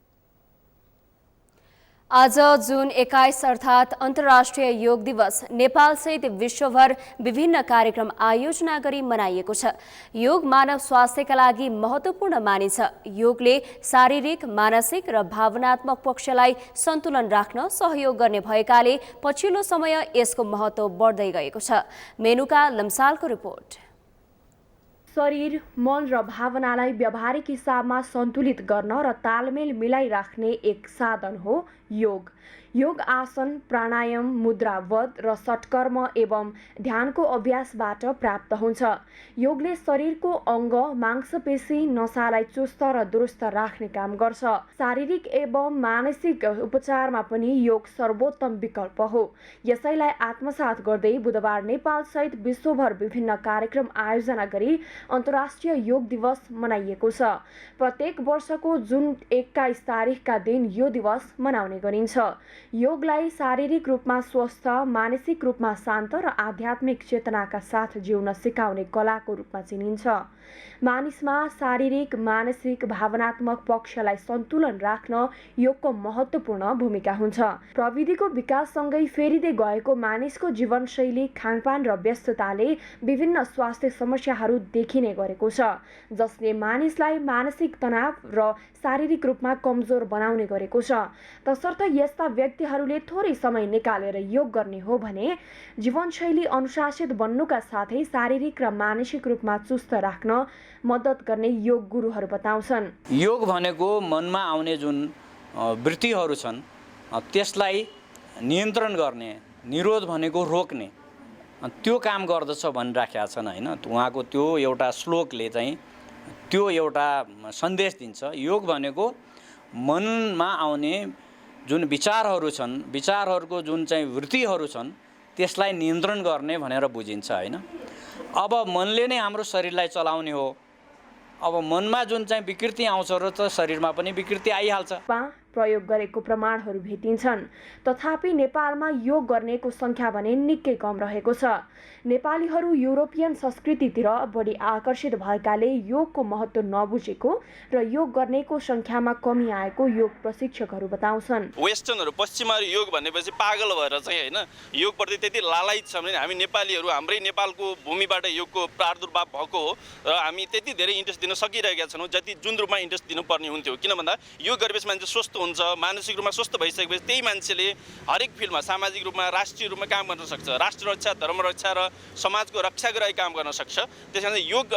आज जुन 21 अर्थात् अन्तर्राष्ट्रिय योग दिवस नेपालसहित विश्वभर विभिन्न कार्यक्रम आयोजना गरी मनाइएको छ। योग मानव स्वास्थ्यका लागि महत्त्वपूर्ण मानिन्छ। योगले शारीरिक, मानसिक र भावनात्मक पक्षलाई सन्तुलन राख्न सहयोग गर्ने भएकाले पछिल्लो समय यसको महत्त्व बढ्दै गएको छ। मेनुका लम्सालको रिपोर्ट। शरीर, मन र भावनालाई व्यावहारिक हिसाबमा सन्तुलित गर्न र तालमेल मिलाइराख्ने एक साधन हो योग। योग आसन, प्राणायाम, मुद्रावध र षट्कर्म एवं ध्यानको अभ्यासबाट प्राप्त हुन्छ। योगले शरीरको अङ्ग, मांसपेशी, नसालाई चुस्त र दुरुस्त राख्ने काम गर्छ। शारीरिक एवं मानसिक उपचारमा पनि योग सर्वोत्तम विकल्प हो। यसैलाई आत्मसात गर्दै बुधबार नेपालसहित विश्वभर विभिन्न कार्यक्रम आयोजना गरी अन्तर्राष्ट्रिय योग दिवस मनाइएको छ। प्रत्येक वर्षको जुन 21 तारिखका दिन यो दिवस मनाउने गरिन्छ। योगलाई शारीरिक रूपमा स्वस्थ, मानसिक रूपमा शान्त र आध्यात्मिक चेतनाका साथ जिउन सिकाउने कलाको रूपमा चिनिन्छ। मानिसमा शारीरिक, मानसिक, भावनात्मक पक्षलाई सन्तुलन राख्न योगको महत्त्वपूर्ण भूमिका हुन्छ। प्रविधिको विकाससँगै फेरिँदै गएको मानिसको जीवनशैली, खानपान र व्यस्तताले विभिन्न स्वास्थ्य समस्याहरू देखिने गरेको छ, जसले मानिसलाई मानसिक तनाव र शारीरिक रूपमा कमजोर बनाउने गरेको छ। तसर्थ यस्ता व्यक्तिहरूले थोरै समय निकालेर योग गर्ने हो भने जीवनशैली अनुशासित बन्नुका साथै शारीरिक र मानसिक रूपमा चुस्त राख्न मद्दत गर्ने योग गुरुहरू बताउँछन्। योग भनेको मनमा आउने जुन वृत्तिहरू छन् त्यसलाई नियन्त्रण गर्ने, निरोध भनेको रोक्ने, त्यो काम गर्दछ भनिराखेका छन् होइन। उहाँको त्यो एउटा श्लोकले चाहिँ त्यो एउटा सन्देश दिन्छ। योग भनेको मनमा आउने जुन विचारहरू छन्, विचारहरूको जुन चाहिँ वृत्तिहरू छन् त्यसलाई नियन्त्रण गर्ने भनेर बुझिन्छ हैन। अब मनले नै हाम्रो शरीरलाई चलाउने हो। अब मनमा जुन चाहिँ विकृति आउँछ र त शरीरमा पनि विकृति आइहाल्छ। प्रयोग गरेको प्रमाणहरू भेटिन्छन्। तथापि नेपालमा योग गर्नेको सङ्ख्या भने निकै कम रहेको छ। नेपालीहरू युरोपियन संस्कृतितिर बढी आकर्षित भएकाले योगको महत्त्व नबुझेको र योग गर्नेको सङ्ख्यामा कमी आएको योग प्रशिक्षकहरू बताउँछन्। वेस्टर्नहरू पश्चिमाहरू योग भनेपछि पागल भएर चाहिँ हैन योगप्रति त्यति लालायित छ भने हामी नेपालीहरू हाम्रै नेपालको भूमिबाट योगको प्रादुर्भाव भएको हो र हामी त्यति धेरै इन्ट्रेस्ट दिन सकिरहेका छैनौँ जति जुन रूपमा इन्ट्रेस्ट दिनुपर्ने हुन्थ्यो। किन भन्दा योग गरेपछि मान्छे स्वस्थ हुन्छ, मानसिक रूपमा स्वस्थ भइसकेपछि त्यही मान्छेले हरेक फिल्डमा सामाजिक रूपमा राष्ट्रिय रूपमा काम गर्न सक्छ। राष्ट्र रक्षा, धर्म रक्षा र समाजको रक्षा गराई काम गर्न सक्छ। त्यसैले योग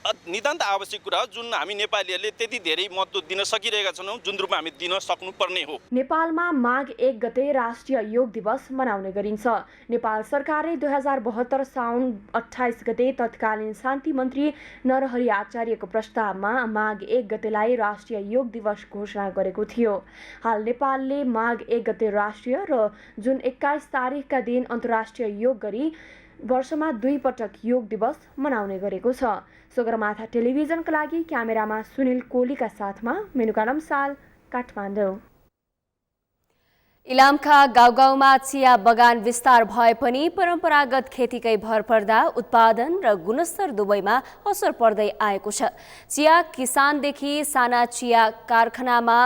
नितान्त आवश्यक कुरा हो जुन हामी नेपालीहरूले त्यति धेरै महत्त्व दिन सकिरहेका छैनौँ जुन रूपमा हामी दिन सक्नुपर्ने हो। नेपालमा माघ 1 गते राष्ट्रिय योग दिवस मनाउने गरिन्छ। नेपाल सरकारले 2072 साउन 28 गते तत्कालीन शान्ति मन्त्री नरहरि आचार्यको प्रस्तावमा माघ 1 गतेलाई राष्ट्रिय योग दिवस घोषणा गरेको थियो। हाल नेपालले माघ 1 गते राष्ट्रिय र जुन 21 तारिखका दिन अन्तर्राष्ट्रिय योग गरी वर्षमा 2 पटक योग दिवस मनाउने गरेको छ। सगरमाथा टेलिभिजनका लागि क्यामेरामा सुनिल कोलीका साथमा मेनुका लम्साल, काठमाडौँ। इलामका गाउँ गाउँमा चिया बगान विस्तार भए पनि परम्परागत खेतीकै भर पर्दा उत्पादन र गुणस्तर दुवैमा असर पर्दै आएको छ। चिया किसानदेखि साना चिया कारखानामा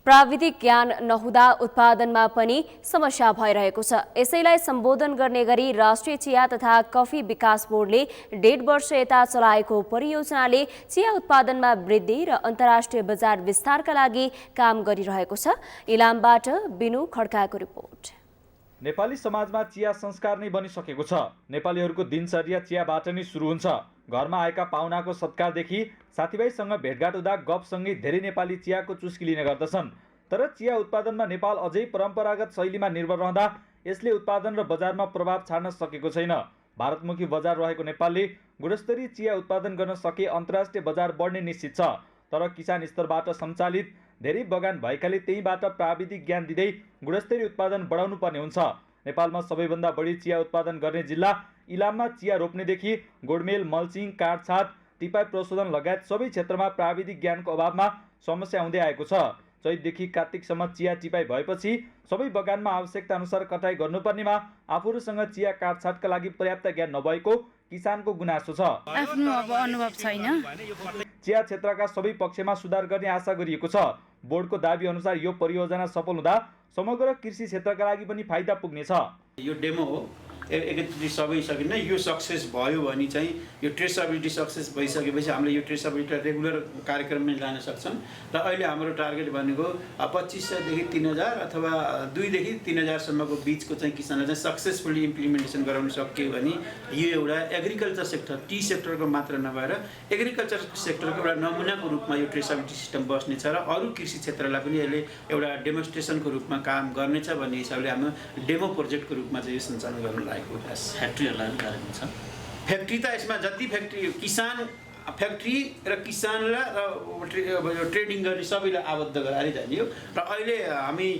प्राविधिक ज्ञान नहुँदा उत्पादनमा पनि समस्या भइरहेको छ। यसैलाई सम्बोधन गर्ने गरी राष्ट्रिय चिया तथा कफी विकास बोर्डले 1.5 वर्ष यता चलाएको परियोजनाले चिया उत्पादनमा वृद्धि र अन्तर्राष्ट्रिय बजार विस्तारका लागि काम गरिरहेको छ। इलामबाट बिनु खड्काको रिपोर्ट। नेपाली समाजमा चिया संस्कार नै बनिसकेको छ। नेपालीहरूको दिनचर्या चियाबाट नै सुरु हुन्छ। घरमा आएका पाहुनाको सत्कारदेखि साथीभाइसँग भेटघाट हुँदा गफसँगै धेरै नेपाली चियाको चुस्की लिने गर्दछन्। तर चिया उत्पादनमा नेपाल अझै परम्परागत शैलीमा निर्भर रहँदा यसले उत्पादन र बजारमा प्रभाव छाड्न सकेको छैन। भारतमुखी बजार रहेको नेपालले गुणस्तरीय चिया उत्पादन गर्न सके अन्तर्राष्ट्रिय बजार बढ्ने निश्चित छ। तर किसान स्तरबाट सञ्चालित धेरै बगान भएकाले त्यहीबाट प्राविधिक ज्ञान दिँदै गुणस्तरीय उत्पादन बढाउनु पर्ने हुन्छ। नेपालमा सबैभन्दा बढी चिया उत्पादन गर्ने जिल्ला इलाममा चिया रोप्नेदेखि गोडमेल, मल्चिङ, काटछाट, टिपाई प्रशोधन लगायत सबै क्षेत्रमा प्राविधिक ज्ञानको अभावमा समस्या हुँदै आएको छ। चैतदेखि कार्तिकसम्म चिया टिपाई भएपछि सबै बगानमा आवश्यकता अनुसार कटाई गर्नुपर्नेमा आफूहरूसँग चिया काटछाटका लागि पर्याप्त ज्ञान नभएको किसानको गुनासो छ। आफ्नो अब अनुभव छैन। चिया क्षेत्रका सबै पक्षमा सुधार गर्ने आशा गरिएको छ। बोर्डको दाबी अनुसार यो परियोजना सफल हुँदा समग्र कृषि क्षेत्रका लागि पनि फाइदा पुग्नेछ। यो डेमो हो, एकैचोटि सबै सकिन्न। यो सक्सेस भयो भने चाहिँ यो ट्रेसेबिलिटी सक्सेस भइसकेपछि हामीले यो ट्रेसेबिलिटी रेगुलर कार्यक्रममा लान सक्छौँ। र अहिले हाम्रो टार्गेट भनेको 2500 देखि 3000 अथवा 2 देखि 3000 सम्मको बिचको चाहिँ किसानलाई चाहिँ सक्सेसफुली इम्प्लिमेन्टेसन गराउन सक्यो भने यो एउटा एग्रिकल्चर सेक्टर, टी सेक्टरको मात्र नभएर एग्रिकल्चर सेक्टरको एउटा नमुनाको रूपमा यो ट्रेसेबिलिटी सिस्टम बस्नेछ र अरू कृषि क्षेत्रलाई पनि यसले एउटा डेमोन्स्ट्रेसनको रूपमा काम गर्नेछ भन्ने हिसाबले हाम्रो डेमो प्रोजेक्टको रूपमा चाहिँ यो सञ्चालन गर्न लागेको फ्याक्ट्रीहरूलाई पनि कार्यक्रम छ। फ्याक्ट्री त यसमा जति फ्याक्ट्री किसान फ्याक्ट्री र किसानलाई र ट्रेडिङ गर्ने सबैलाई आबद्ध गराएर जाने हो। र अहिले हामी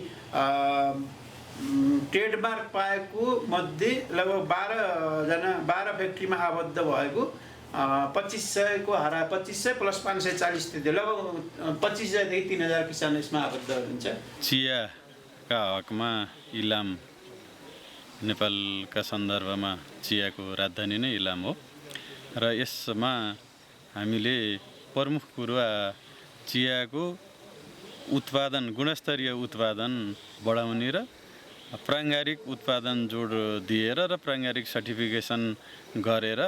ट्रेडमार्क पाएको मध्ये लगभग 12 फ्याक्ट्रीमा आबद्ध भएको 2500 को हारा 2500 प्लस 540 थियो। लगभग 25,000 देखि 3000 किसान यसमा आबद्ध हुन्छ। चियाका हकमा इलाम नेपालका सन्दर्भमा चियाको राजधानी नै इलाम हो र यसमा हामीले प्रमुख कुरो चियाको उत्पादन, गुणस्तरीय उत्पादन बढाउने र प्राङ्गारिक उत्पादन जोड दिएर र प्राङ्गारिक सर्टिफिकेसन गरेर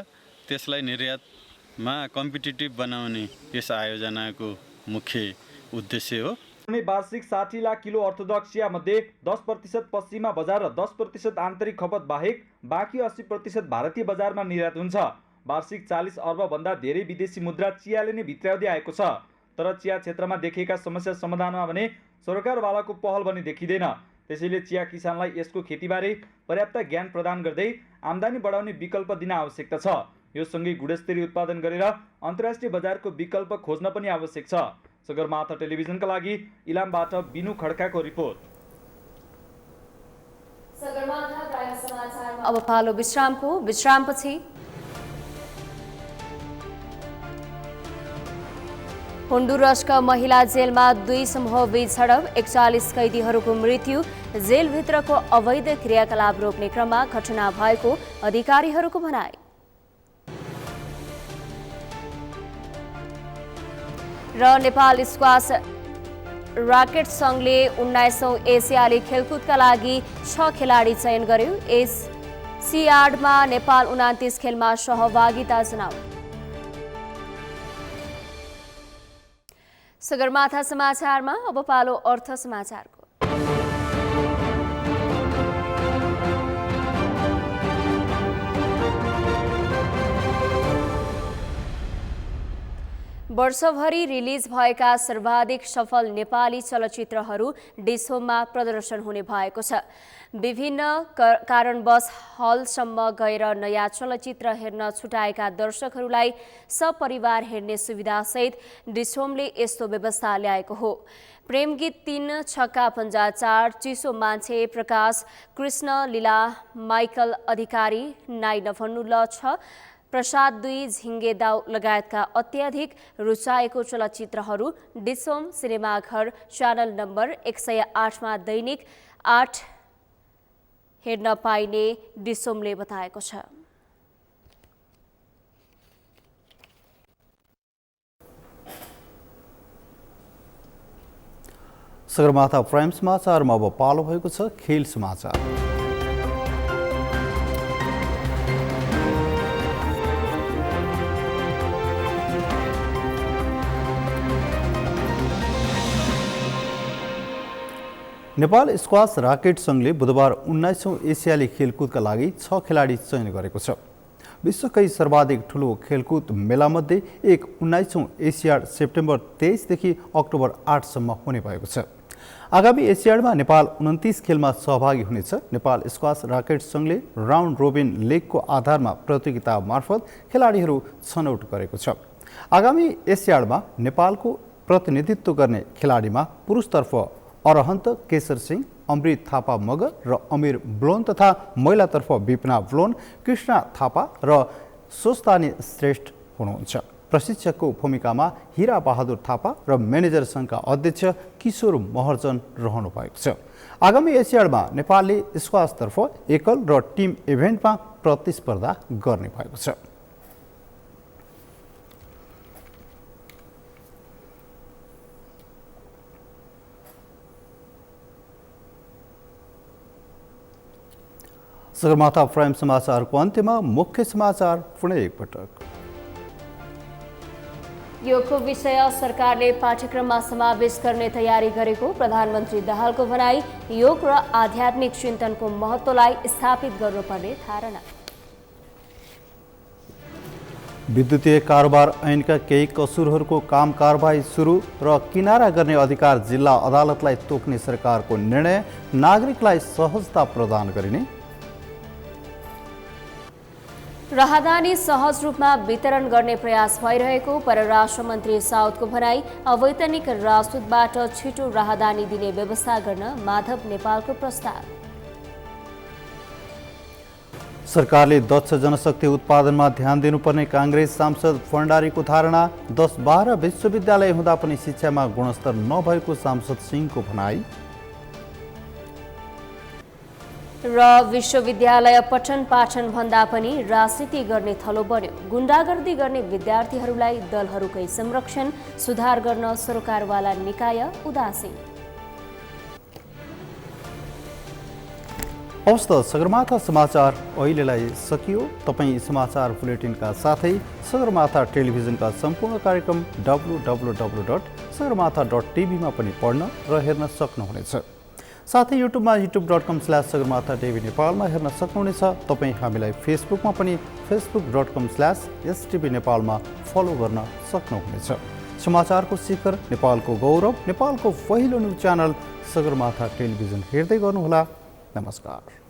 त्यसलाई निर्यातमा कम्पिटिटिभ बनाउने यस आयोजनाको मुख्य उद्देश्य हो। वार्षिक 60 लाख किलो अर्थोडक्स चिया मध्ये 10% पश्चिमा बजार र 10% आन्तरिक खपत बाहेक बाँकी 80% भारतीय बजारमा निर्यात हुन्छ। वार्षिक 40 अर्ब भन्दा धेरै विदेशी मुद्रा चियाले नै भित्राउँदै आएको छ। तर चिया क्षेत्रमा देखिएका समस्या समाधानमा भने सरकारवालाको पहल पनि देखिँदैन। त्यसैले चिया किसानलाई यसको खेतीबारे पर्याप्त ज्ञान प्रदान गर्दै आम्दानी बढाउने विकल्प दिन आवश्यकता छ। यो सँगै गुणस्तरीय उत्पादन गरेर अन्तर्राष्ट्रिय बजारको विकल्प खोज्न पनि आवश्यक छ। सगरमाथा टेलिभिजनका लागि इलामबाट बिनु खड्काको रिपोर्ट। सगरमाथा प्राइम समाचारमा अब पालो विश्रामको। विश्रामपछि होन्डुरसका महिला जेलमा 2 समूहबीच झडप, 41 कैदीहरूको मृत्यु। जेलभित्रको अवैध क्रियाकलाप रोक्ने क्रममा घटना भएको अधिकारीहरूको भनाइ। र नेपाल स्क्वास राकेट सङ्घले 19औं एसियाली खेलकुदका लागि 6 खेलाडी चयन गर्यो। एसियाडमा नेपाल 29 खेलमा सहभागिता जनायो। सगरमाथा समाचारमा अब पालो अर्थ समाचारको। वर्षभरि रिलिज भएका सर्वाधिक सफल नेपाली चलचित्रहरू डिसोममा प्रदर्शन हुने भएको छ। विभिन्न कारणवश हलसम्म गएर नयाँ चलचित्र हेर्न छुटाएका दर्शकहरूलाई सपरिवार हेर्ने सुविधासहित डिसोमले यस्तो व्यवस्था ल्याएको हो। प्रेम गीत 3, छक्का पञ्जा 4, चिसो मान्छे, प्रकाश कृष्ण लीला, माइकल अधिकारी, नाइ नभन्नु ल 6, प्रसाद 2, झिङ्गे दाउ लगायतका अत्याधिक रुचाएको चलचित्रहरू डिसोम सिनेमाघर च्यानल नम्बर 108मा दैनिक 8 हेर्न पाइने डिसोमले बताएको छ। सगरमाथा प्राइम समाचारमा अब पालो भएको छ खेल समाचार। नेपाल स्क्वास राकेट सङ्घले बुधबार 19औं एसियाली खेलकुदका लागि 6 खेलाडी चयन गरेको छ। विश्वकै सर्वाधिक ठुलो खेलकुद मेलामध्ये एक 19औं एसियाड सेप्टेम्बर 23 देखि अक्टोबर 8 सम्म हुने भएको छ। आगामी एसियाडमा नेपाल 29 खेलमा सहभागी हुनेछ। नेपाल स्क्वास राकेट सङ्घले राउन्ड रोबिन लिगको आधारमा प्रतियोगिता मार्फत खेलाडीहरू छनौट गरेको छ। आगामी एसियाडमा नेपालको प्रतिनिधित्व गर्ने खेलाडीमा पुरुषतर्फ अरहन्त केशर सिंह, अमृत थापा मगर र अमीर ब्लोन तथा महिलातर्फ विपना ब्लोन, कृष्णा थापा र सोस्तानी श्रेष्ठ हुनुहुन्छ। प्रशिक्षकको भूमिकामा हिरा बहादुर थापा र म्यानेजर सङ्घका अध्यक्ष किशोर महर्जन रहनु भएको छ। आगामी एसियाडमा नेपालले स्क्वासतर्फ एकल र टिम इभेन्टमा प्रतिस्पर्धा गर्ने भएको छ। सगरमाथा प्राइम समाचारको अन्त्यमा मुख्य समाचार पुनः एकपटक। योगको विषय सरकारले पाठ्यक्रममा समावेश गर्ने तयारी गरेको प्रधानमन्त्री दाहालको भनाई। योग र आध्यात्मिक चिन्तनको महत्त्वलाई स्थापित गर्नुपर्ने धारणा। विद्युतीय कारोबार ऐनका केही कसुरहरूको काम कारबाही सुरु र किनारा गर्ने अधिकार जिल्ला अदालतलाई तोक्ने सरकारको निर्णय। नागरिकलाई सहजता प्रदान गरिने। राहदानी सहज रूपमा वितरण गर्ने प्रयास भइरहेको परराष्ट्र मन्त्री साउदको भनाई। अवैतनिक राजदूतबाट छिटो राहदानी दिने व्यवस्था गर्न माधव नेपालको प्रस्ताव। सरकारले दक्ष जनशक्ति उत्पादनमा ध्यान दिनुपर्ने काङ्ग्रेस सांसद फण्डारीको धारणा। 10-12 विश्वविद्यालय हुँदा पनि शिक्षामा गुणस्तर नभएको सांसद सिंहको भनाई। र विश्वविद्यालय पठन पाठन भन्दा पनि राजनीति गर्ने थलो बन्यो। गुण्डागर्दी गर्ने विद्यार्थीहरूलाई दलहरूकै संरक्षण सुधार गर्न सरकारवाला निकाय उदासीन। हवस् त सगरमाथा समाचार अहिलेलाई सकियो। तपाईँ समाचार बुलेटिनका साथै सगरमाथा टेलिभिजनका सम्पूर्ण कार्यक्रम www.sagarmatha.tv मा पनि पढ्न र हेर्न सक्नुहुनेछ। साथै युट्युबमा youtube.com/sagarmatha.tv नेपालमा हेर्न सक्नुहुनेछ। तपाईँ हामीलाई फेसबुकमा पनि facebook.com/stv नेपालमा फलो गर्न सक्नुहुनेछ। समाचारको शिखर, नेपालको गौरव, नेपालको पहिलो न्युज च्यानल सगरमाथा टेलिभिजन हेर्दै गर्नुहोला। नमस्कार।